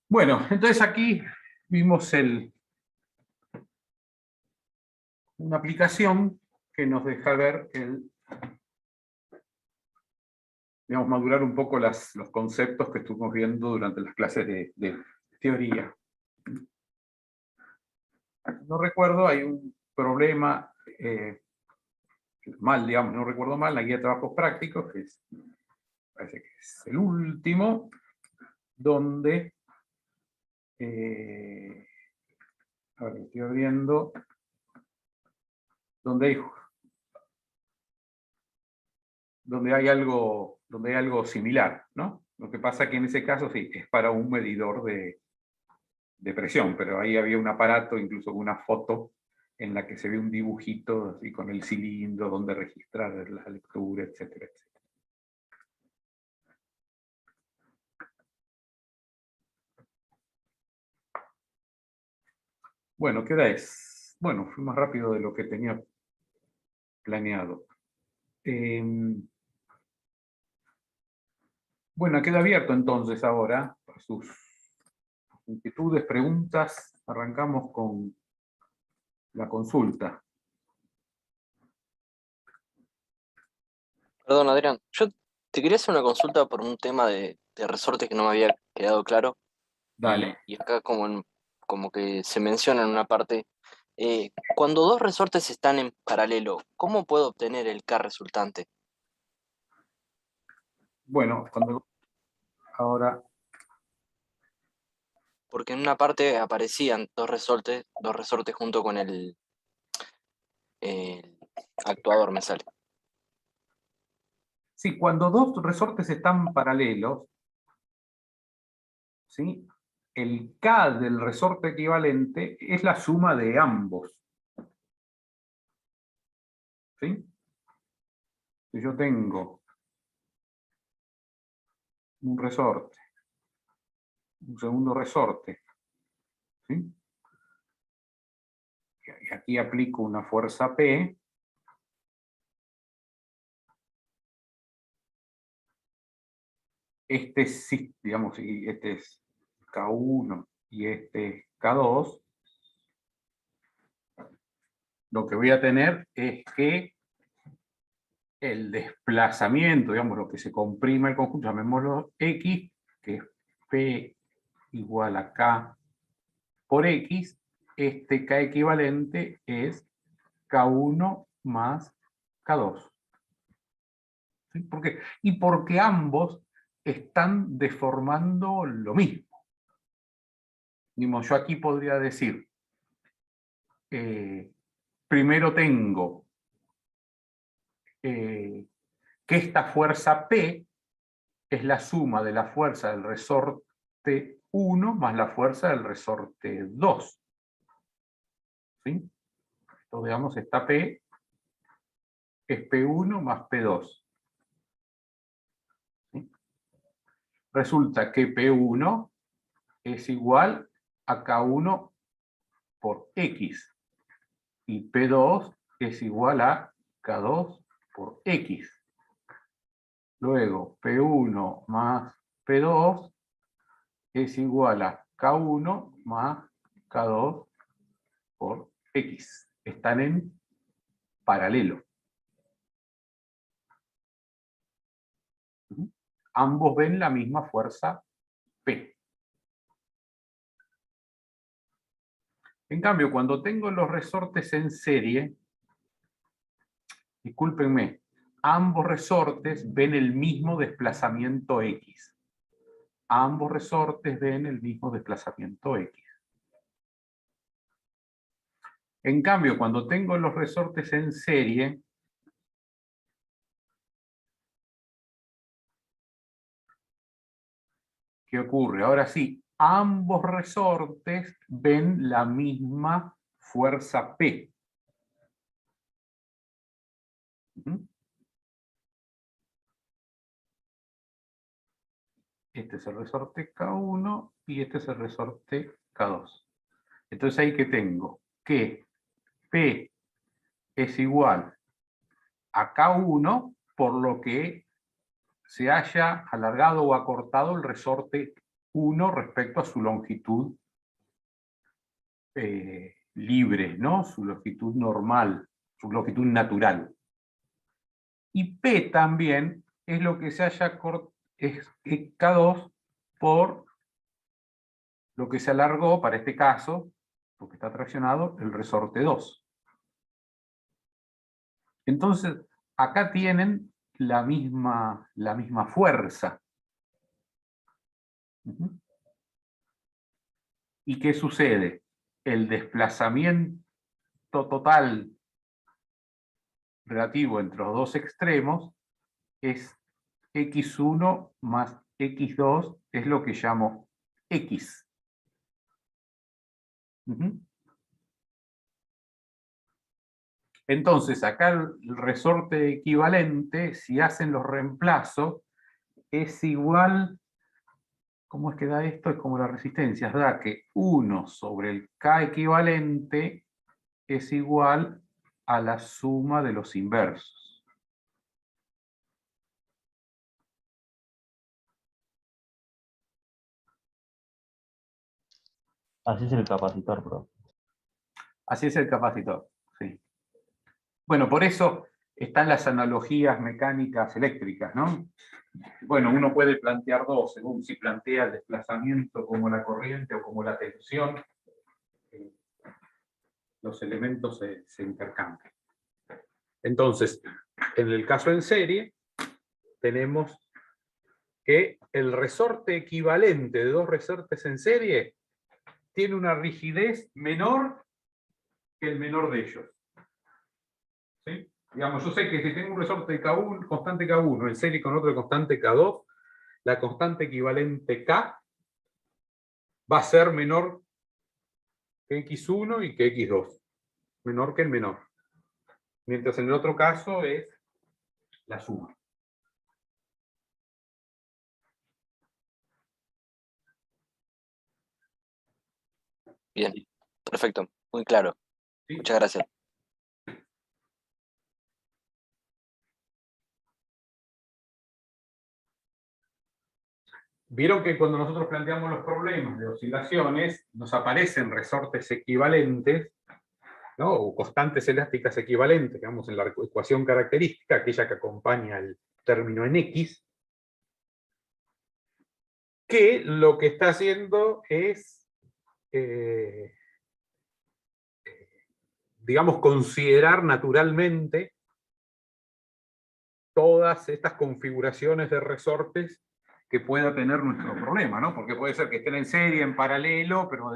Bueno, entonces aquí vimos una aplicación que nos deja ver digamos, madurar un poco los conceptos que estuvimos viendo durante las clases de teoría. No recuerdo, hay un problema, digamos, no recuerdo mal, la guía de trabajos prácticos, que parece que es el último, donde, a ver, estoy abriendo, donde hay algo similar, ¿no? Lo que pasa que en ese caso sí, es para un medidor de presión, pero ahí había un aparato, incluso una foto, en la que se ve un dibujito así con el cilindro donde registrar la lectura, etcétera, etcétera. Bueno, ¿qué hora es? Bueno, fui más rápido de lo que tenía planeado. Bueno, queda abierto entonces ahora para sus inquietudes, preguntas. Arrancamos con la consulta. Perdón, Adrián, yo te quería hacer una consulta por un tema de resortes que no me había quedado claro. Dale. Y acá como que se menciona en una parte, cuando dos resortes están en paralelo, ¿cómo puedo obtener el K resultante? Bueno, ahora, Porque en una parte aparecían dos resortes junto con el actuador, me sale. sí, cuando dos resortes están paralelos, ¿sí? El K del resorte equivalente es la suma de ambos. ¿Sí? Si yo tengo un resorte, un segundo resorte, ¿sí? y aquí aplico una fuerza P, este sí, digamos, y este es K1 y este es K2, lo que voy a tener es que el desplazamiento, digamos, lo que se comprime el conjunto, llamémoslo X, que es P igual a K por X, este K equivalente es K1 más K2. ¿Sí? Y porque ambos están deformando lo mismo. Digamos, yo aquí podría decir, primero tengo que esta fuerza P es la suma de la fuerza del resorte 1 más la fuerza del resorte 2. ¿Sí? Entonces, digamos, esta P es P1 más P2. ¿Sí? Resulta que P1 es igual a K1 por X y P2 es igual a K2 por X. Luego, P1 más P2 es igual a K1 más K2 por X. Están en paralelo. Ambos ven la misma fuerza P. En cambio, cuando tengo los resortes en serie, discúlpenme, ambos resortes ven el mismo desplazamiento X. Ambos resortes ven el mismo desplazamiento X. En cambio, cuando tengo los resortes en serie, ¿qué ocurre? Ahora sí, ambos resortes ven la misma fuerza P. Este es el resorte K1 y este es el resorte K2. Entonces ahí que tengo que P es igual a K1 por lo que se haya alargado o acortado el resorte 1 respecto a su longitud libre, ¿no? Su longitud normal, su longitud natural. Y P también es lo que se haya cortado, es K2 por lo que se alargó, para este caso, porque está traccionado, el resorte 2. Entonces, acá tienen la misma fuerza. ¿Y qué sucede? El desplazamiento total relativo entre los dos extremos es x1 más x2, es lo que llamo x. Entonces, acá el resorte equivalente, si hacen los reemplazos, es igual, ¿cómo es que da esto? Es como la resistencia, da que 1 sobre el K equivalente es igual a la suma de los inversos. Así es el capacitor, bro. Así es el capacitor, sí. Bueno, por eso están las analogías mecánicas eléctricas, ¿no? Bueno, uno puede plantear dos, según si plantea el desplazamiento como la corriente o como la tensión, los elementos se intercambian. Entonces, en el caso en serie, tenemos que el resorte equivalente de dos resortes en serie tiene una rigidez menor que el menor de ellos. ¿Sí? Digamos, yo sé que si tengo un resorte de K1, constante K1 en serie con otro constante K2, la constante equivalente K va a ser menor que X1 y que X2. Menor que el menor. Mientras en el otro caso es la suma. Bien, perfecto, muy claro. ¿sí? Muchas gracias. Vieron que cuando nosotros planteamos los problemas de oscilaciones, nos aparecen resortes equivalentes, ¿no? O constantes elásticas equivalentes, digamos, en la ecuación característica, aquella que acompaña el término en X, que lo que está haciendo es, digamos, considerar naturalmente todas estas configuraciones de resortes que pueda tener nuestro problema, ¿no? Porque puede ser que estén en serie, en paralelo, pero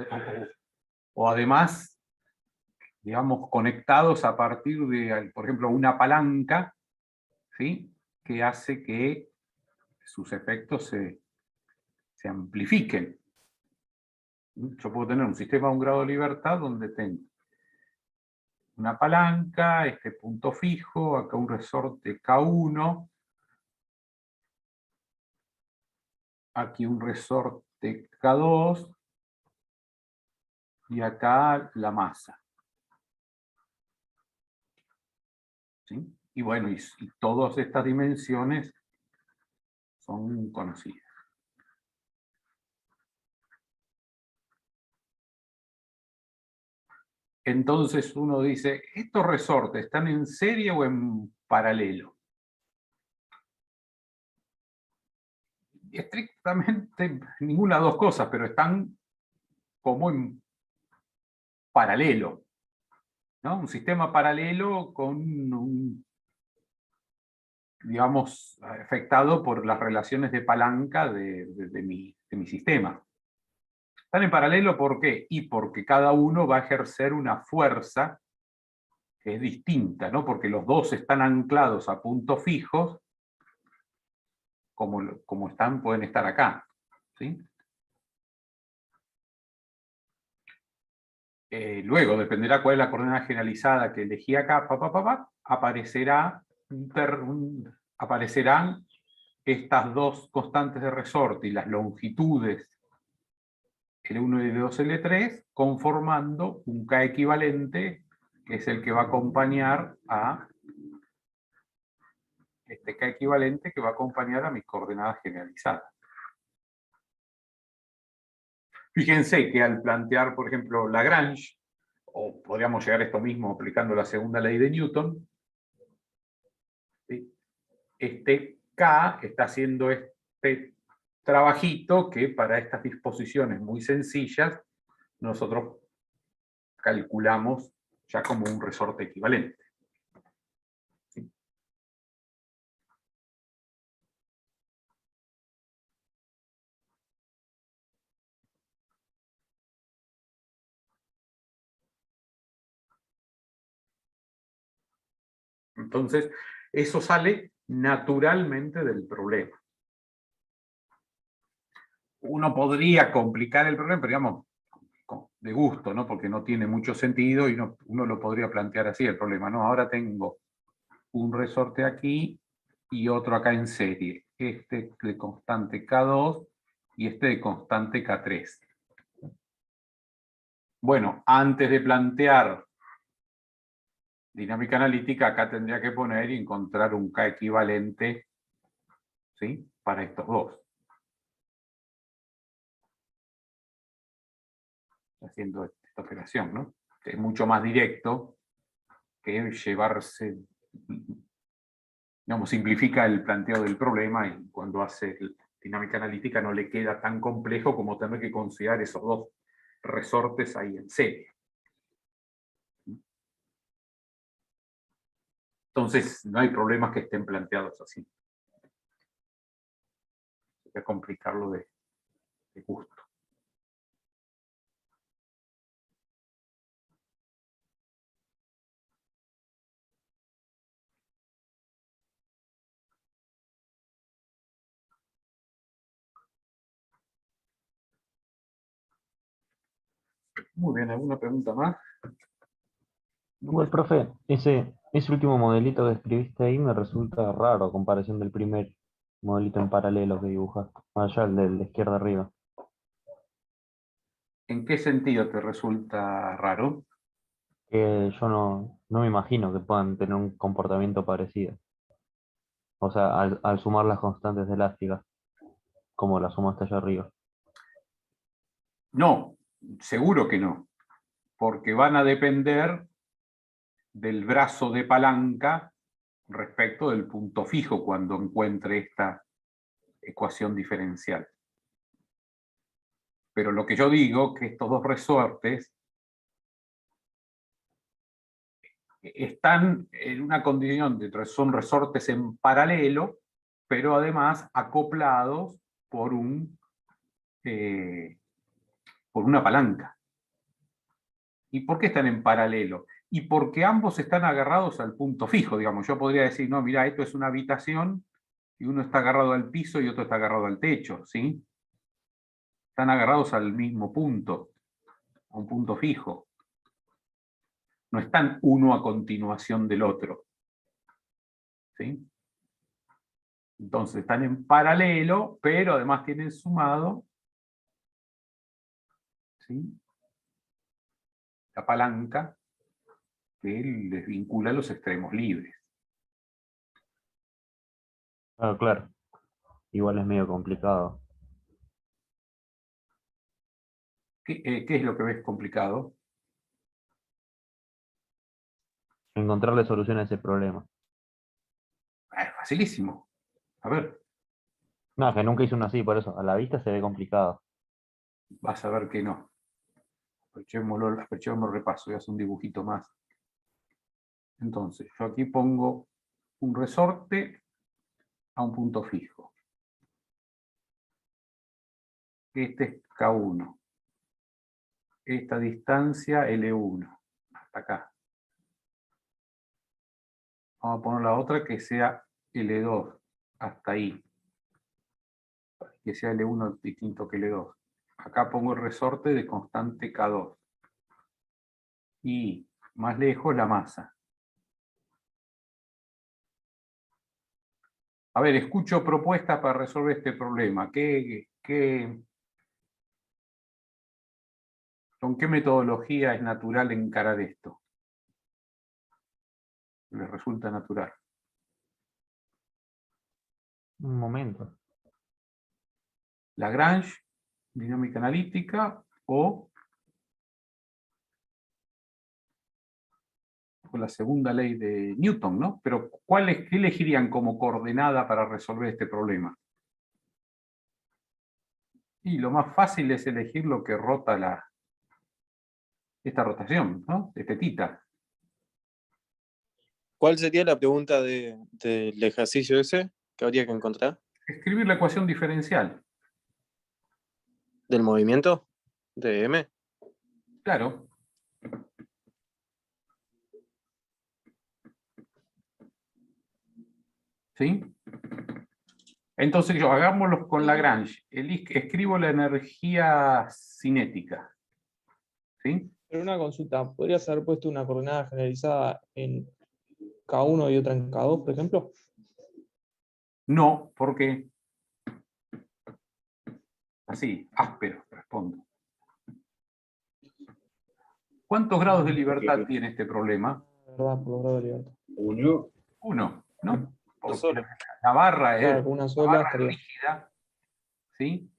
o además, digamos, conectados a partir de, por ejemplo, una palanca, ¿sí? Que hace que sus efectos se amplifiquen. Yo puedo tener un sistema de un grado de libertad donde tengo una palanca, este punto fijo, acá un resorte K1, aquí un resorte K2, y acá la masa. ¿Sí? Y bueno, y todas estas dimensiones son conocidas. Entonces uno dice, ¿estos resortes están en serie o en paralelo? Estrictamente ninguna de las dos cosas, pero están como en paralelo, ¿no? Un sistema paralelo con digamos, afectado por las relaciones de palanca de mi sistema. Están en paralelo, ¿por qué? Y porque cada uno va a ejercer una fuerza que es distinta, ¿no? Porque los dos están anclados a puntos fijos, como están, pueden estar acá, ¿sí? Luego, dependerá cuál es la coordenada generalizada que elegí acá, aparecerán estas dos constantes de resorte y las longitudes L1 y L2, L3, conformando un K equivalente, que es el que va a acompañar a este K equivalente que va a acompañar a mis coordenadas generalizadas. Fíjense que al plantear, por ejemplo, Lagrange, o podríamos llegar a esto mismo aplicando la segunda ley de Newton, ¿sí? Este K está haciendo este trabajito que para estas disposiciones muy sencillas nosotros calculamos ya como un resorte equivalente. ¿Sí? Entonces, eso sale naturalmente del problema. Uno podría complicar el problema, pero digamos, de gusto, ¿no? Porque no tiene mucho sentido y uno lo podría plantear así el problema, ¿no? Ahora tengo un resorte aquí y otro acá en serie. Este de constante K2 y este de constante K3. Bueno, antes de plantear dinámica analítica, acá tendría que poner y encontrar un K equivalente, ¿sí? Para estos dos. Haciendo esta operación, ¿no? Es mucho más directo que llevarse, digamos, simplifica el planteo del problema y cuando hace dinámica analítica no le queda tan complejo como tener que considerar esos dos resortes ahí en serie. Entonces, no hay problemas que estén planteados así. Hay que complicarlo de gusto. Muy bien, ¿alguna pregunta más? Igual, profe, ese último modelito que escribiste ahí me resulta raro a comparación del primer modelito en paralelo que dibujaste, más allá del de la izquierda arriba. ¿En qué sentido te resulta raro? que yo no me imagino que puedan tener un comportamiento parecido. O sea, al sumar las constantes elásticas, como las sumaste allá arriba. No, seguro que no, porque van a depender del brazo de palanca respecto del punto fijo cuando encuentre esta ecuación diferencial. Pero lo que yo digo que estos dos resortes están en una condición de son resortes en paralelo, pero además acoplados por por una palanca. ¿Y por qué están en paralelo? Y porque ambos están agarrados al punto fijo, digamos. Yo podría decir, no, mira, esto es una habitación y uno está agarrado al piso y otro está agarrado al techo, ¿sí? Están agarrados al mismo punto, a un punto fijo. No están uno a continuación del otro, ¿sí? Entonces están en paralelo, pero además tienen sumado, ¿sí?, la palanca que les vincula a los extremos libres. Ah, claro. Igual es medio complicado. ¿Qué es lo que ves complicado? Encontrarle solución a ese problema. Es facilísimo. A ver, No, que nunca hice uno así, por eso. A la vista se ve complicado. vas a ver que no. Aprovechemos el repaso, voy a hacer un dibujito más. Entonces, yo aquí pongo un resorte a un punto fijo. Este es K1. Esta distancia L1. Hasta acá. Vamos a poner la otra que sea L2. Hasta ahí. Que sea L1 distinto que L2. Acá pongo el resorte de constante K2. Y más lejos la masa. A ver, escucho propuestas para resolver este problema. ¿Con qué metodología es natural encarar esto? ¿Les resulta natural? Un momento. Lagrange, dinámica analítica o la segunda ley de Newton, ¿no? Pero ¿qué elegirían como coordenada para resolver este problema? Y lo más fácil es elegir lo que rota esta rotación, ¿no? De tetita. ¿Cuál sería la pregunta del ejercicio ese que habría que encontrar? Escribir la ecuación diferencial. ¿Del movimiento? ¿De M? Claro. ¿Sí? Entonces hagámoslo con Lagrange. Escribo la energía cinética. ¿Sí? Pero una consulta, ¿podrías haber puesto una coordenada generalizada en K1 y otra en K2, por ejemplo? No, porque así, áspero, respondo. ¿Cuántos grados de libertad tiene este problema? La verdad, por lograr la libertad. Uno, 1, ¿no? Porque solo. la barra Claro, es, con una la sola barra es estaría. rígida, ¿sí?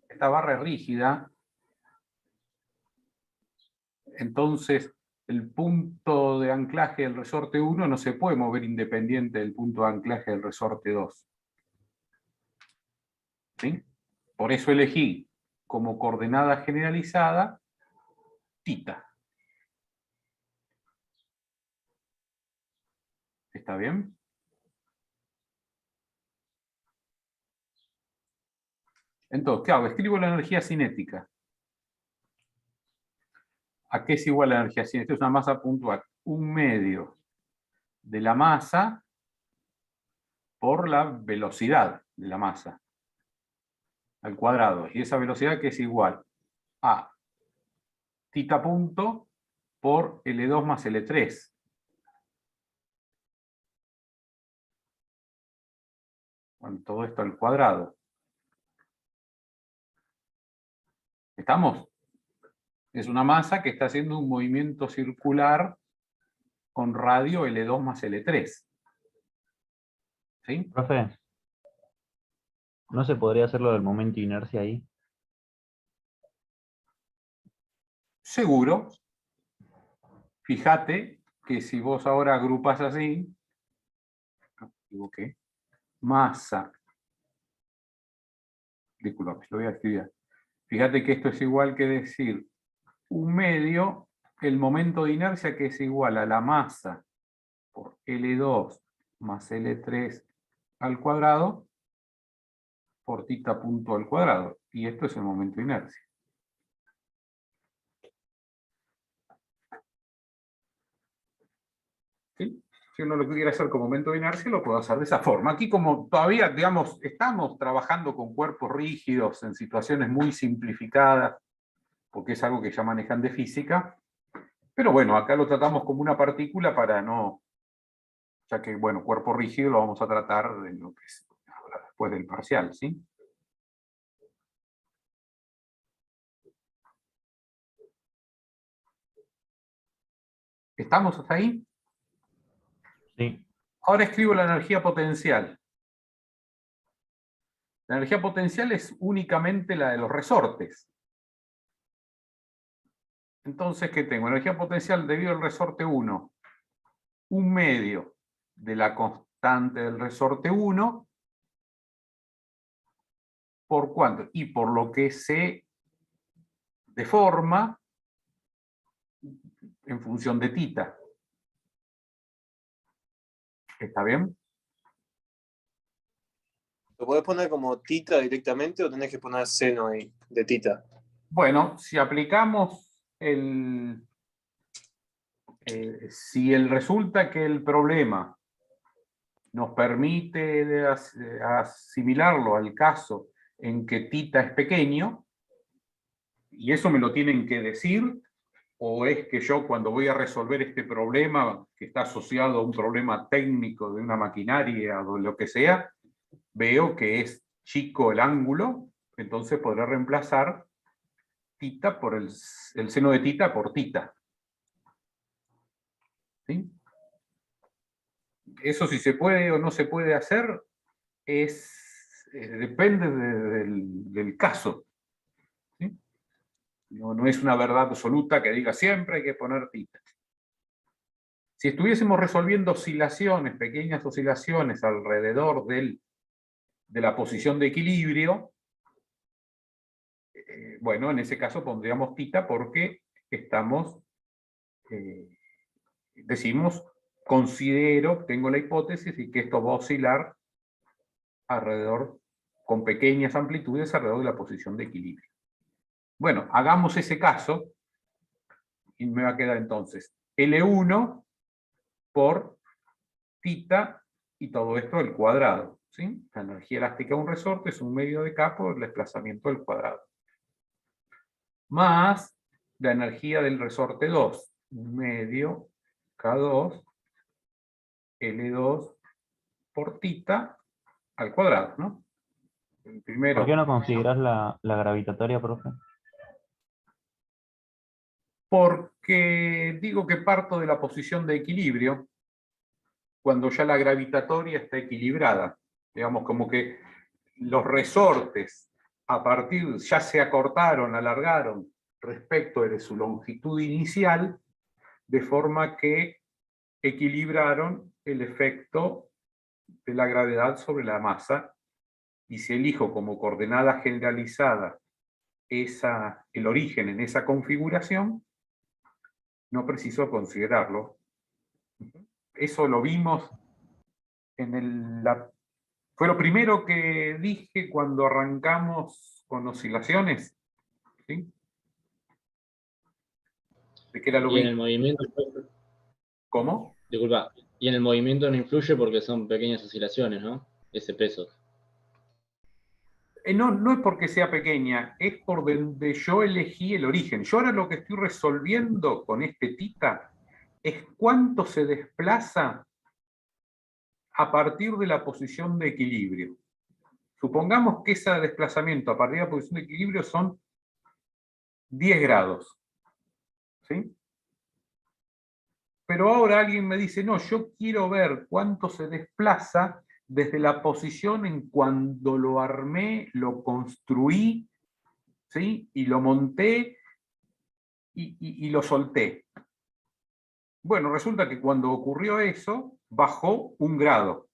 Esta barra es rígida, entonces el punto de anclaje del resorte 1 no se puede mover independiente del punto de anclaje del resorte 2. ¿Sí? Por eso elegí como coordenada generalizada θ. ¿Está bien? Entonces, ¿qué hago? Escribo la energía cinética. ¿A qué es igual la energía cinética? Es una masa puntual. 1/2 de la masa por la velocidad de la masa al cuadrado. Y esa velocidad que es igual a θ punto por L2 más L3. Bueno, todo esto al cuadrado. ¿Estamos? Es una masa que está haciendo un movimiento circular con radio L2 más L3. ¿Sí? Profe, ¿no se podría hacer lo del momento de inercia ahí? Seguro. Fíjate que si vos ahora agrupas así, me equivoqué, masa, disculpa, lo voy a escribir. Fíjate que esto es igual que decir un medio, el momento de inercia, que es igual a la masa por L2 más L3 al cuadrado por θ punto al cuadrado. Y esto es el momento de inercia. ¿Sí? Si uno lo quiere hacer con momento de inercia, lo puedo hacer de esa forma. Aquí, como todavía, digamos, estamos trabajando con cuerpos rígidos en situaciones muy simplificadas, porque es algo que ya manejan de física, pero bueno, acá lo tratamos como una partícula para no, ya que, bueno, cuerpo rígido lo vamos a tratar en lo que es ahora, después del parcial, ¿sí? ¿Estamos hasta ahí? Sí. Ahora escribo la energía potencial. La energía potencial es únicamente la de los resortes. Entonces, ¿qué tengo? Energía potencial debido al resorte 1. Un medio de la constante del resorte 1. ¿Por cuánto? Y por lo que se deforma en función de θ. ¿Está bien? ¿Lo podés poner como θ directamente o tenés que poner seno ahí, de θ? Bueno, si aplicamos si resulta que el problema nos permite asimilarlo al caso en que θ es pequeño, y eso me lo tienen que decir, o es que yo cuando voy a resolver este problema, que está asociado a un problema técnico de una maquinaria o de lo que sea, veo que es chico el ángulo, entonces podré reemplazar θ por el seno de θ por θ. ¿Sí? Eso, si se puede o no se puede hacer, depende del caso. ¿Sí? No es una verdad absoluta que diga siempre hay que poner θ. Si estuviésemos resolviendo oscilaciones, pequeñas oscilaciones alrededor de la posición de equilibrio, bueno, en ese caso pondríamos θ porque decimos, considero, tengo la hipótesis y que esto va a oscilar alrededor, con pequeñas amplitudes alrededor de la posición de equilibrio. Bueno, hagamos ese caso y me va a quedar entonces L1 por θ y todo esto al cuadrado. ¿Sí? La energía elástica de un resorte es un medio de K por el desplazamiento del cuadrado. Más la energía del resorte 2, un medio K2 L2 por θ al cuadrado, ¿no? El primero, ¿Por qué no consideras la gravitatoria, profe? porque digo que parto de la posición de equilibrio cuando ya la gravitatoria está equilibrada. Digamos, como que los resortes ya se acortaron, alargaron respecto de su longitud inicial, de forma que equilibraron el efecto de la gravedad sobre la masa, y si elijo como coordenada generalizada el origen en esa configuración, no preciso considerarlo. Eso lo vimos fue lo primero que dije cuando arrancamos con oscilaciones, ¿sí? ¿De qué era lo Y en el mismo? movimiento, ¿Cómo? disculpa, y en el movimiento no influye porque son pequeñas oscilaciones, ¿no? Ese peso. No es porque sea pequeña, es por donde yo elegí el origen. Yo ahora lo que estoy resolviendo con este θ es cuánto se desplaza a partir de la posición de equilibrio. Supongamos que ese desplazamiento a partir de la posición de equilibrio son 10 grados. ¿Sí? Pero ahora alguien me dice, no, yo quiero ver cuánto se desplaza desde la posición en cuando lo armé, lo construí, ¿sí? Y lo monté y lo solté. Bueno, resulta que cuando ocurrió eso, bajó 1 grado.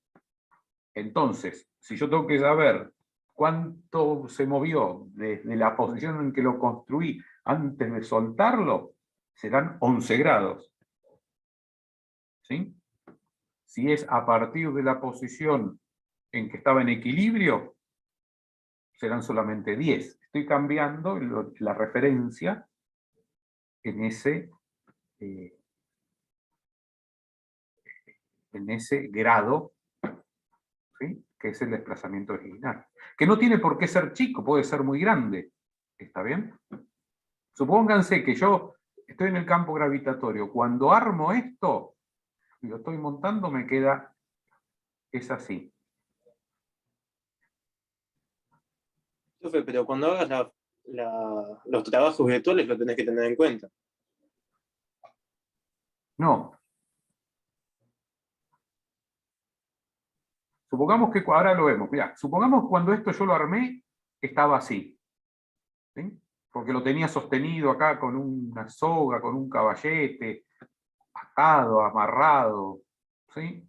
Entonces, si yo tengo que saber cuánto se movió desde la posición en que lo construí antes de soltarlo, serán 11 grados. ¿Sí? Si es a partir de la posición en que estaba en equilibrio, serán solamente 10. Estoy cambiando la referencia en ese grado, ¿sí? Que es el desplazamiento original. Que no tiene por qué ser chico, puede ser muy grande. ¿Está bien? Supónganse que yo estoy en el campo gravitatorio. Cuando armo esto, y lo estoy montando, me queda, es así. Profe, pero cuando hagas los trabajos virtuales lo tenés que tener en cuenta. No. Supongamos que, ahora lo vemos, mirá, supongamos cuando esto yo lo armé, estaba así. ¿Sí? Porque lo tenía sostenido acá con una soga, con un caballete, atado, amarrado. ¿Sí?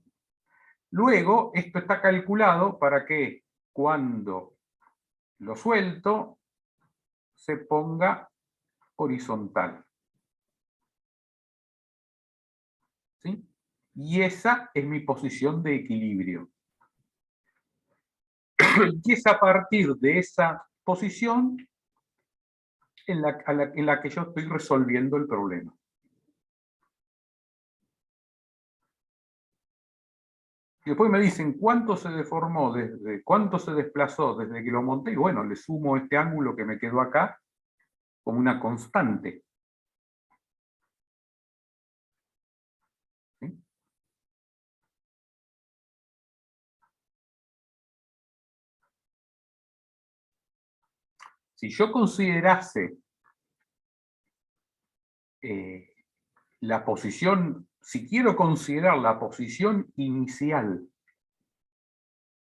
Luego, esto está calculado para que cuando lo suelto, se ponga horizontal. ¿Sí? Y esa es mi posición de equilibrio. Y es a partir de esa posición en la que yo estoy resolviendo el problema. Y después me dicen cuánto se deformó, cuánto se desplazó desde que lo monté, y bueno, le sumo este ángulo que me quedó acá como una constante. ¿Sí? Si yo considerase la posición, si quiero considerar la posición inicial,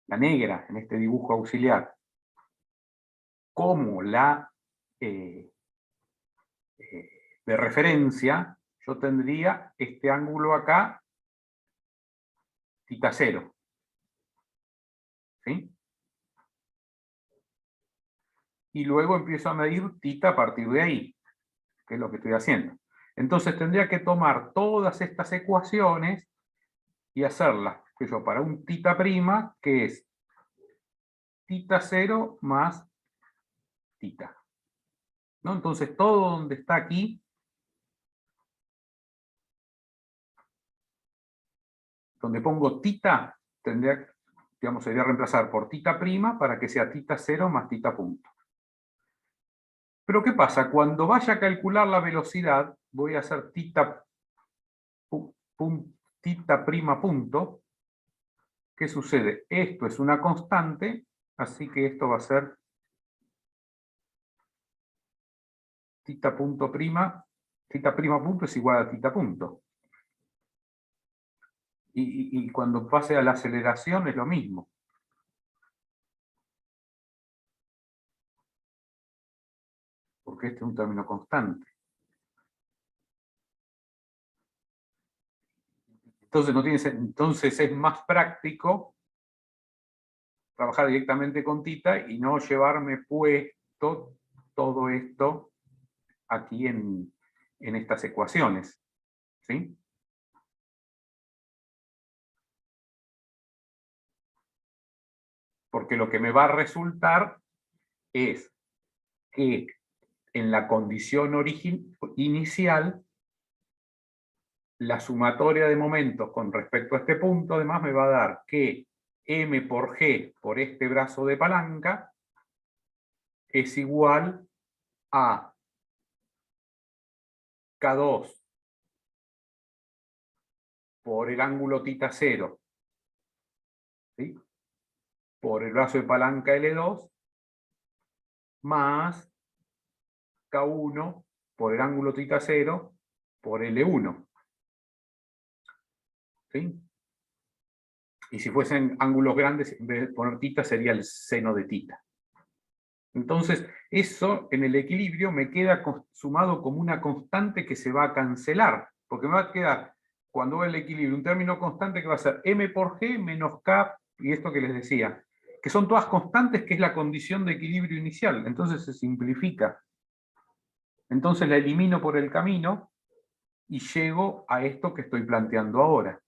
la negra en este dibujo auxiliar, como la de referencia, yo tendría este ángulo acá, θ 0. ¿Sí? Y luego empiezo a medir θ a partir de ahí, que es lo que estoy haciendo. Entonces tendría que tomar todas estas ecuaciones y hacerlas, que yo, para un θ', que es θ 0 más θ. ¿No? Entonces todo donde está aquí, donde pongo θ, tendría, digamos, sería reemplazar por θ' para que sea θ 0 más θ punto. Pero ¿qué pasa? Cuando vaya a calcular la velocidad, voy a hacer θ' punto. ¿Qué sucede? Esto es una constante, así que esto va a ser θ punto prima, θ' punto es igual a θ punto. Y cuando pase a la aceleración es lo mismo. Porque este es un término constante. Entonces es más práctico trabajar directamente con θ y no llevarme puesto todo esto aquí en estas ecuaciones. ¿Sí? Porque lo que me va a resultar es que en la condición inicial, la sumatoria de momentos con respecto a este punto, además, me va a dar que m por g por este brazo de palanca es igual a K2 por el ángulo θ 0, ¿sí? Por el brazo de palanca L2, más K1 por el ángulo θ 0 por L1. ¿Sí? Y si fuesen ángulos grandes, en vez de poner θ, sería el seno de θ. Entonces, eso en el equilibrio me queda sumado como una constante que se va a cancelar, porque me va a quedar, cuando va el equilibrio, un término constante que va a ser m por g menos k, y esto que les decía, que son todas constantes, que es la condición de equilibrio inicial. Entonces se simplifica. Entonces la elimino por el camino y llego a esto que estoy planteando ahora.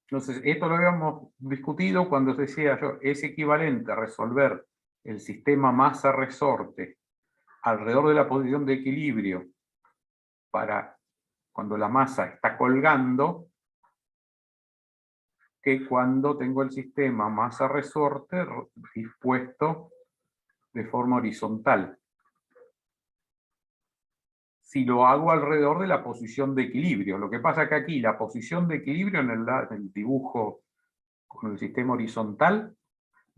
Entonces, esto lo habíamos discutido cuando decía yo, es equivalente a resolver el sistema masa-resorte alrededor de la posición de equilibrio para cuando la masa está colgando, que cuando tengo el sistema masa-resorte dispuesto de forma horizontal. Si lo hago alrededor de la posición de equilibrio. Lo que pasa que aquí la posición de equilibrio en el dibujo con el sistema horizontal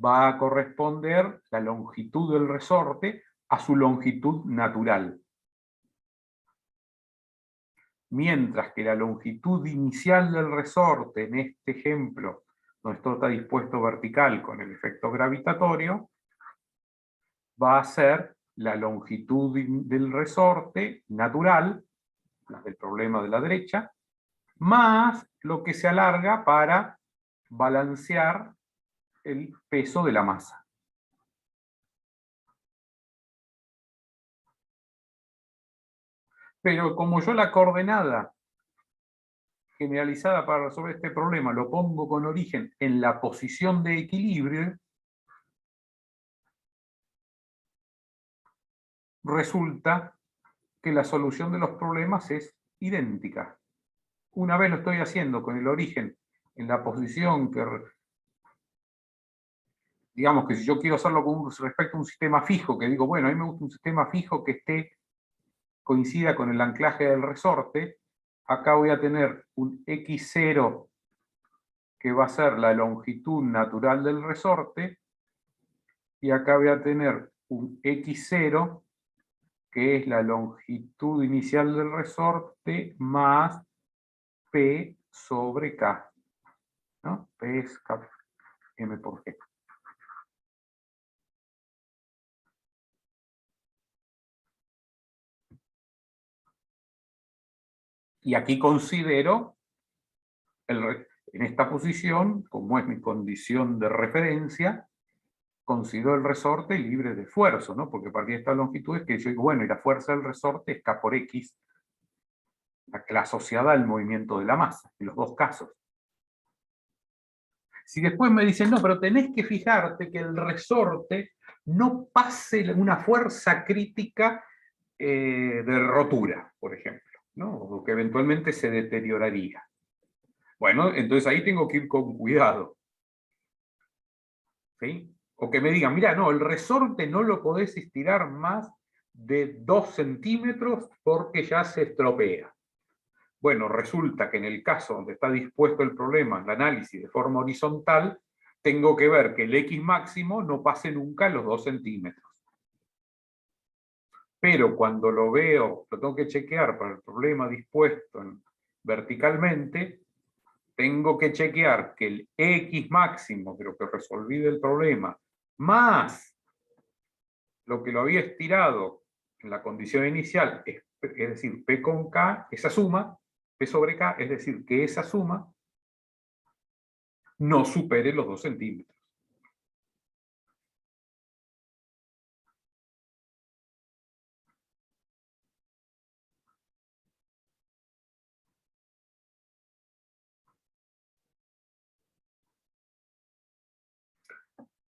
va a corresponder la longitud del resorte a su longitud natural. Mientras que la longitud inicial del resorte, en este ejemplo, donde esto está dispuesto vertical con el efecto gravitatorio, va a ser la longitud del resorte natural, la del problema de la derecha, más lo que se alarga para balancear el peso de la masa. Pero como yo la coordenada generalizada para resolver este problema lo pongo con origen en la posición de equilibrio, resulta que la solución de los problemas es idéntica. Una vez lo estoy haciendo con el origen en la posición que, digamos que si yo quiero hacerlo con respecto a un sistema fijo, que digo, bueno, a mí me gusta un sistema fijo que coincida con el anclaje del resorte, acá voy a tener un x0 que va a ser la longitud natural del resorte, y acá voy a tener un x0 que es la longitud inicial del resorte más P sobre K, ¿no? P es K, M por G. Y aquí considero, en esta posición, como es mi condición de referencia, considero el resorte libre de esfuerzo, ¿no? Porque a partir de esta longitud es que yo digo, bueno, y la fuerza del resorte es K por X, la asociada al movimiento de la masa, en los dos casos. Si después me dicen, no, pero tenés que fijarte que el resorte no pase una fuerza crítica de rotura, por ejemplo, ¿no? O que eventualmente se deterioraría. Bueno, entonces ahí tengo que ir con cuidado. ¿Sí? O que me digan, mira, no, el resorte no lo podés estirar más de 2 centímetros porque ya se estropea. Bueno, resulta que en el caso donde está dispuesto el problema, el análisis de forma horizontal, tengo que ver que el X máximo no pase nunca los 2 centímetros. Pero cuando lo veo, lo tengo que chequear para el problema dispuesto verticalmente, tengo que chequear que el X máximo, de lo que resolví del problema, más lo que lo había estirado en la condición inicial, es decir, P con K, esa suma, P sobre K, es decir, que esa suma no supere los 2 centímetros.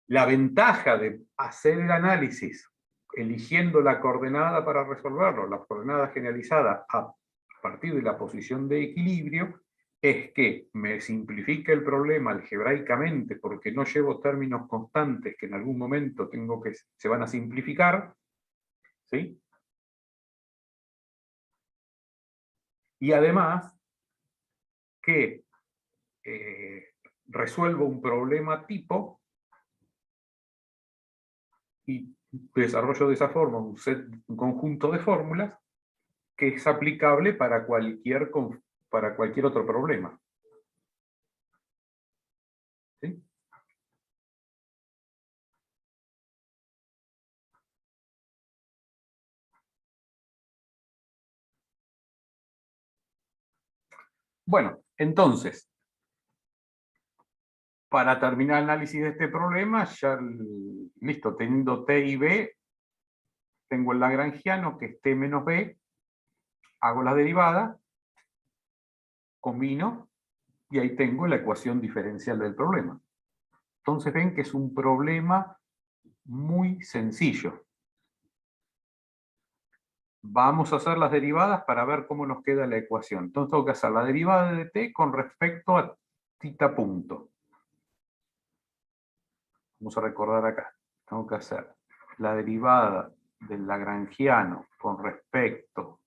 La ventaja de hacer el análisis eligiendo la coordenada para resolverlo, la coordenada generalizada a partir de la posición de equilibrio, es que me simplifica el problema algebraicamente porque no llevo términos constantes que en algún momento se van a simplificar, ¿sí? Y además que resuelvo un problema tipo y desarrollo de esa forma un conjunto de fórmulas que es aplicable para cualquier otro problema. ¿Sí? Bueno, entonces, para terminar el análisis de este problema, ya listo, teniendo T y B, tengo el lagrangiano que es T menos B, hago la derivada, combino, y ahí tengo la ecuación diferencial del problema. Entonces ven que es un problema muy sencillo. Vamos a hacer las derivadas para ver cómo nos queda la ecuación. Entonces tengo que hacer la derivada de t con respecto a θ punto. Vamos a recordar acá. Tengo que hacer la derivada del lagrangiano con respecto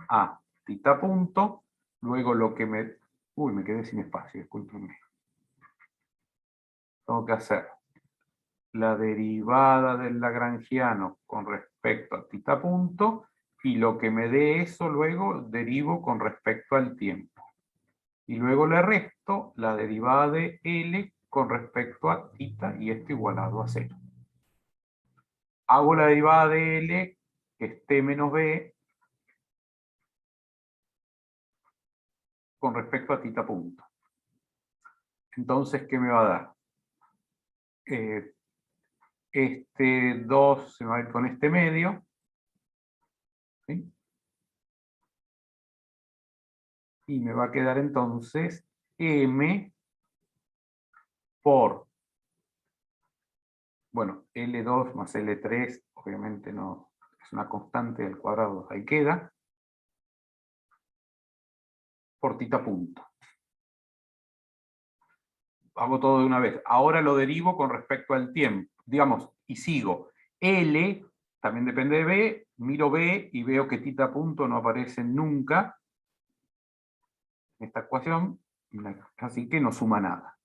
a θ punto. Luego lo que me... Uy, me quedé sin espacio, discúlpenme. Tengo que hacer la derivada del lagrangiano con respecto a θ punto, y lo que me dé eso luego derivo con respecto al tiempo. Y luego le resto la derivada de L con respecto a θ, y esto igualado a 0. Hago la derivada de L, que es T menos B, con respecto a θ punto. Entonces, ¿qué me va a dar? Este 2 se va a ir con este medio. ¿Sí? Y me va a quedar entonces M por, bueno, L2 más L3, obviamente no, es una constante del cuadrado, ahí queda, por θ punto. Hago todo de una vez. Ahora lo derivo con respecto al tiempo, digamos, y sigo. L también depende de B, miro B y veo que θ punto no aparece nunca en esta ecuación, así que no suma nada.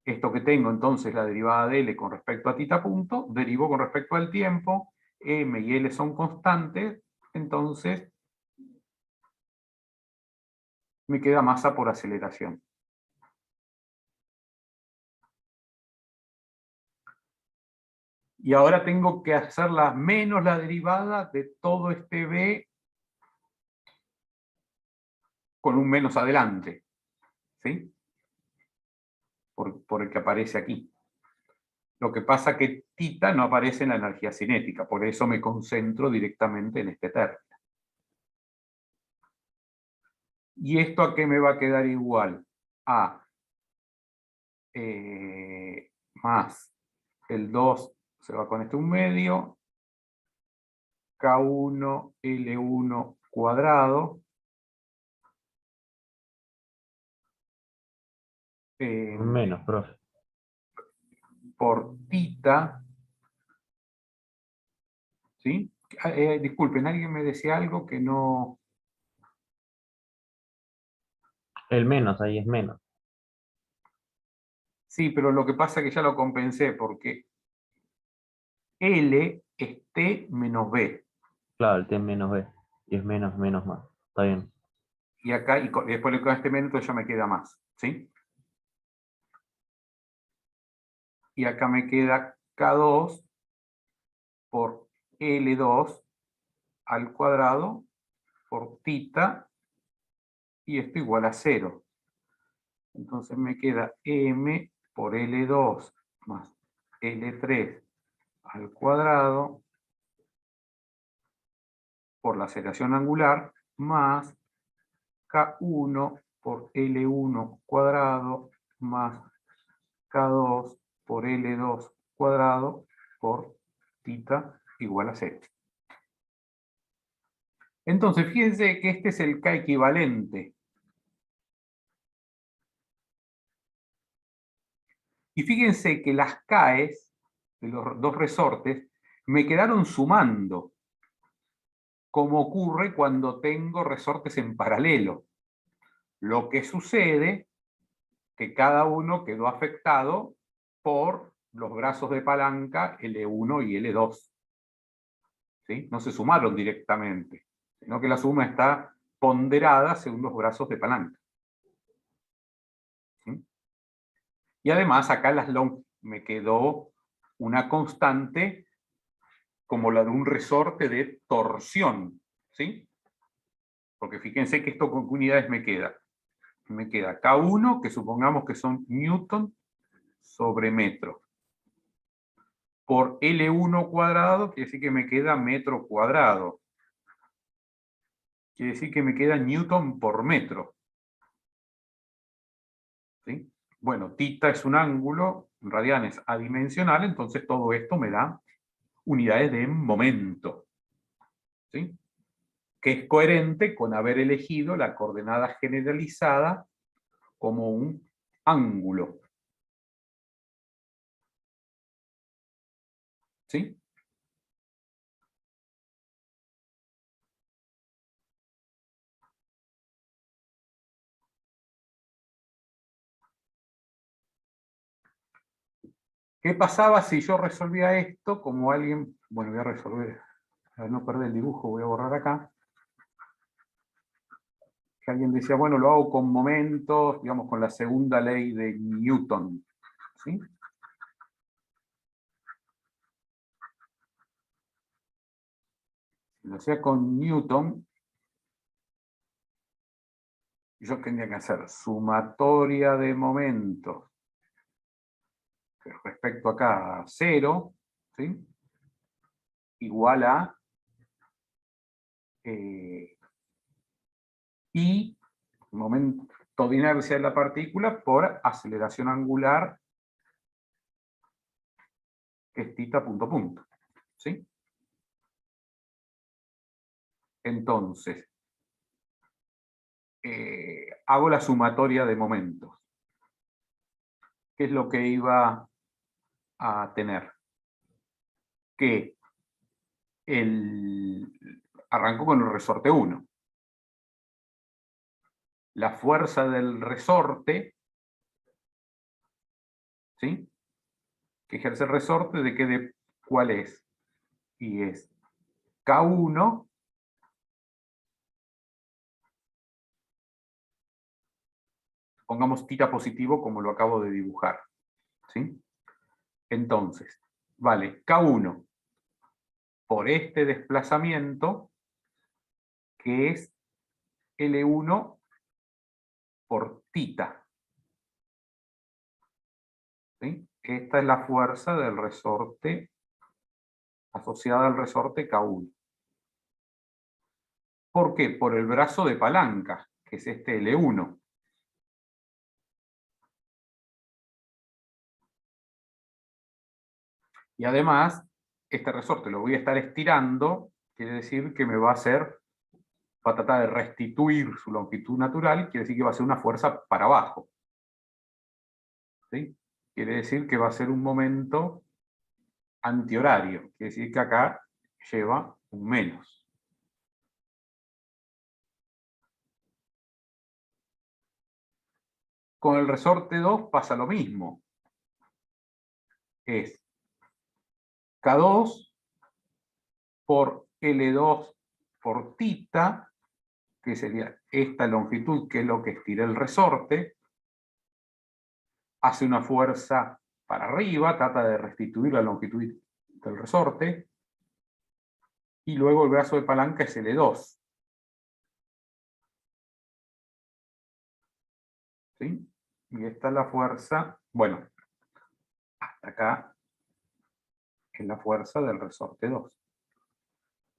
Esto que tengo entonces, la derivada de L con respecto a θ punto, derivo con respecto al tiempo, M y L son constantes, entonces me queda masa por aceleración. Y ahora tengo que hacerla menos la derivada de todo este B con un menos adelante, ¿sí? Por el que aparece aquí. Lo que pasa es que θ no aparece en la energía cinética, por eso me concentro directamente en este término. ¿Y esto a qué me va a quedar igual? A más el 2 se va con este un medio, K1 L1 cuadrado, Menos, profe. por θ, ¿sí? Disculpen, alguien me decía algo que no... El menos ahí es menos. Sí, pero lo que pasa es que ya lo compensé, porque L es T menos B. Claro, el T menos B. Y es menos, menos más. Está bien. Y acá, y después con este menos ya me queda más, ¿sí? Y acá me queda K2 por L2 al cuadrado por θ, y esto igual a 0. Entonces me queda M por L2 más L3 al cuadrado por la aceleración angular más K1 por L1 cuadrado más K2 por L2 cuadrado por θ igual a 0. Entonces, fíjense que este es el K equivalente. Y fíjense que las K's de los dos resortes me quedaron sumando, como ocurre cuando tengo resortes en paralelo. Lo que sucede que cada uno quedó afectado por los brazos de palanca L1 y L2. ¿Sí? No se sumaron directamente, sino que la suma está ponderada según los brazos de palanca. ¿Sí? Y además acá me quedó una constante como la de un resorte de torsión. ¿Sí? Porque fíjense que esto con qué unidades me queda. Me queda K1, que supongamos que son newton sobre metro. Por L1 cuadrado, quiere decir que me queda metro cuadrado. Quiere decir que me queda newton por metro. ¿Sí? Bueno, θ es un ángulo, radianes adimensional, entonces todo esto me da unidades de momento. ¿Sí? Que es coherente con haber elegido la coordenada generalizada como un ángulo. ¿Sí? ¿Qué pasaba si yo resolvía esto como alguien... Bueno, voy a resolver, para no perder el dibujo, voy a borrar acá. Que alguien decía, bueno, lo hago con momentos, digamos, con la segunda ley de Newton. ¿Sí? Si lo hacía con Newton, yo tenía que hacer sumatoria de momentos respecto acá a 0, ¿sí? Igual a I, momento de inercia de la partícula, por aceleración angular, que es θ punto punto. ¿Sí? Entonces, hago la sumatoria de momentos. ¿Qué es lo que iba a tener? Que arrancó con el resorte 1. La fuerza del resorte, ¿sí? Que ejerce el resorte, ¿cuál es? Y es K1 pongamos θ positivo como lo acabo de dibujar. ¿Sí? Entonces, vale, K1 por este desplazamiento, que es L1 por θ. ¿Sí? Esta es la fuerza del resorte asociada al resorte K1. ¿Por qué? Por el brazo de palanca, que es este L1. Y además, este resorte lo voy a estar estirando, quiere decir que va a tratar de restituir su longitud natural, quiere decir que va a ser una fuerza para abajo. ¿Sí? Quiere decir que va a ser un momento antihorario, quiere decir que acá lleva un menos. Con el resorte 2 pasa lo mismo. Es K2 por L2 por θ, que sería esta longitud, que es lo que estira el resorte, hace una fuerza para arriba, trata de restituir la longitud del resorte, y luego el brazo de palanca es L2. ¿Sí? Y esta es la fuerza, bueno, hasta acá es la fuerza del resorte 2.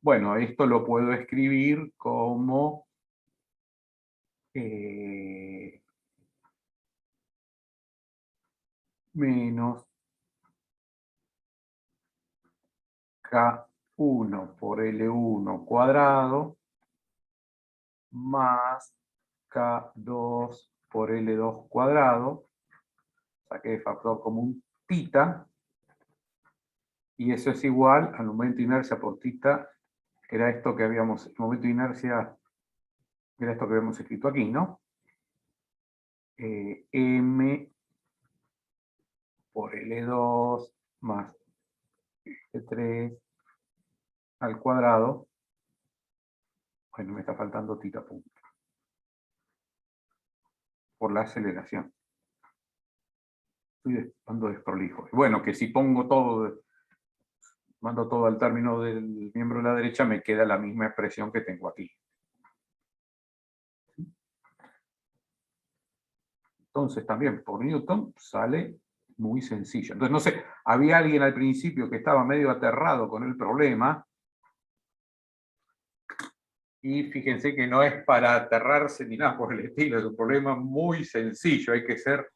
Bueno, esto lo puedo escribir como menos K1 por L1 cuadrado más K2 por L2 cuadrado, saqué de factor común θ, y eso es igual al momento de inercia por θ, que era esto que habíamos, el momento de inercia era esto que habíamos escrito aquí, ¿no? M por L2 más L3 al cuadrado. Bueno, me está faltando tita punto. Por la aceleración. Estoy ando desprolijo. Bueno, que si pongo todo, mando todo al término del miembro de la derecha, me queda la misma expresión que tengo aquí. Entonces también por Newton sale muy sencillo. Entonces no sé, había alguien al principio que estaba medio aterrado con el problema. Y fíjense que no es para aterrarse ni nada por el estilo, es un problema muy sencillo, hay que ser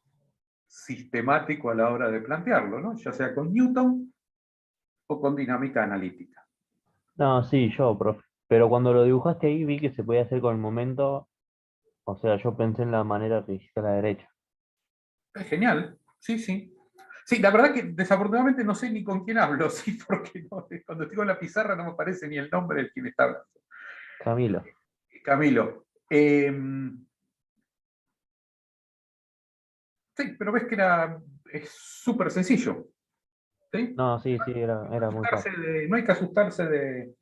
sistemático a la hora de plantearlo, ¿no? Ya sea con Newton o con dinámica analítica. No, sí, yo, profe. Pero cuando lo dibujaste ahí vi que se podía hacer con el momento. O sea, yo pensé en la manera que hiciste a la derecha. Es genial, sí, sí. Sí, la verdad que desafortunadamente no sé ni con quién hablo, sí, porque no, cuando estoy con la pizarra no me aparece ni el nombre de quien está hablando. Camilo. Camilo. Sí, pero ves que es súper sencillo. ¿Sí? No, sí, sí, era muy fácil. No hay que asustarse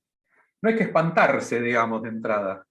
no hay que espantarse, digamos, de entrada.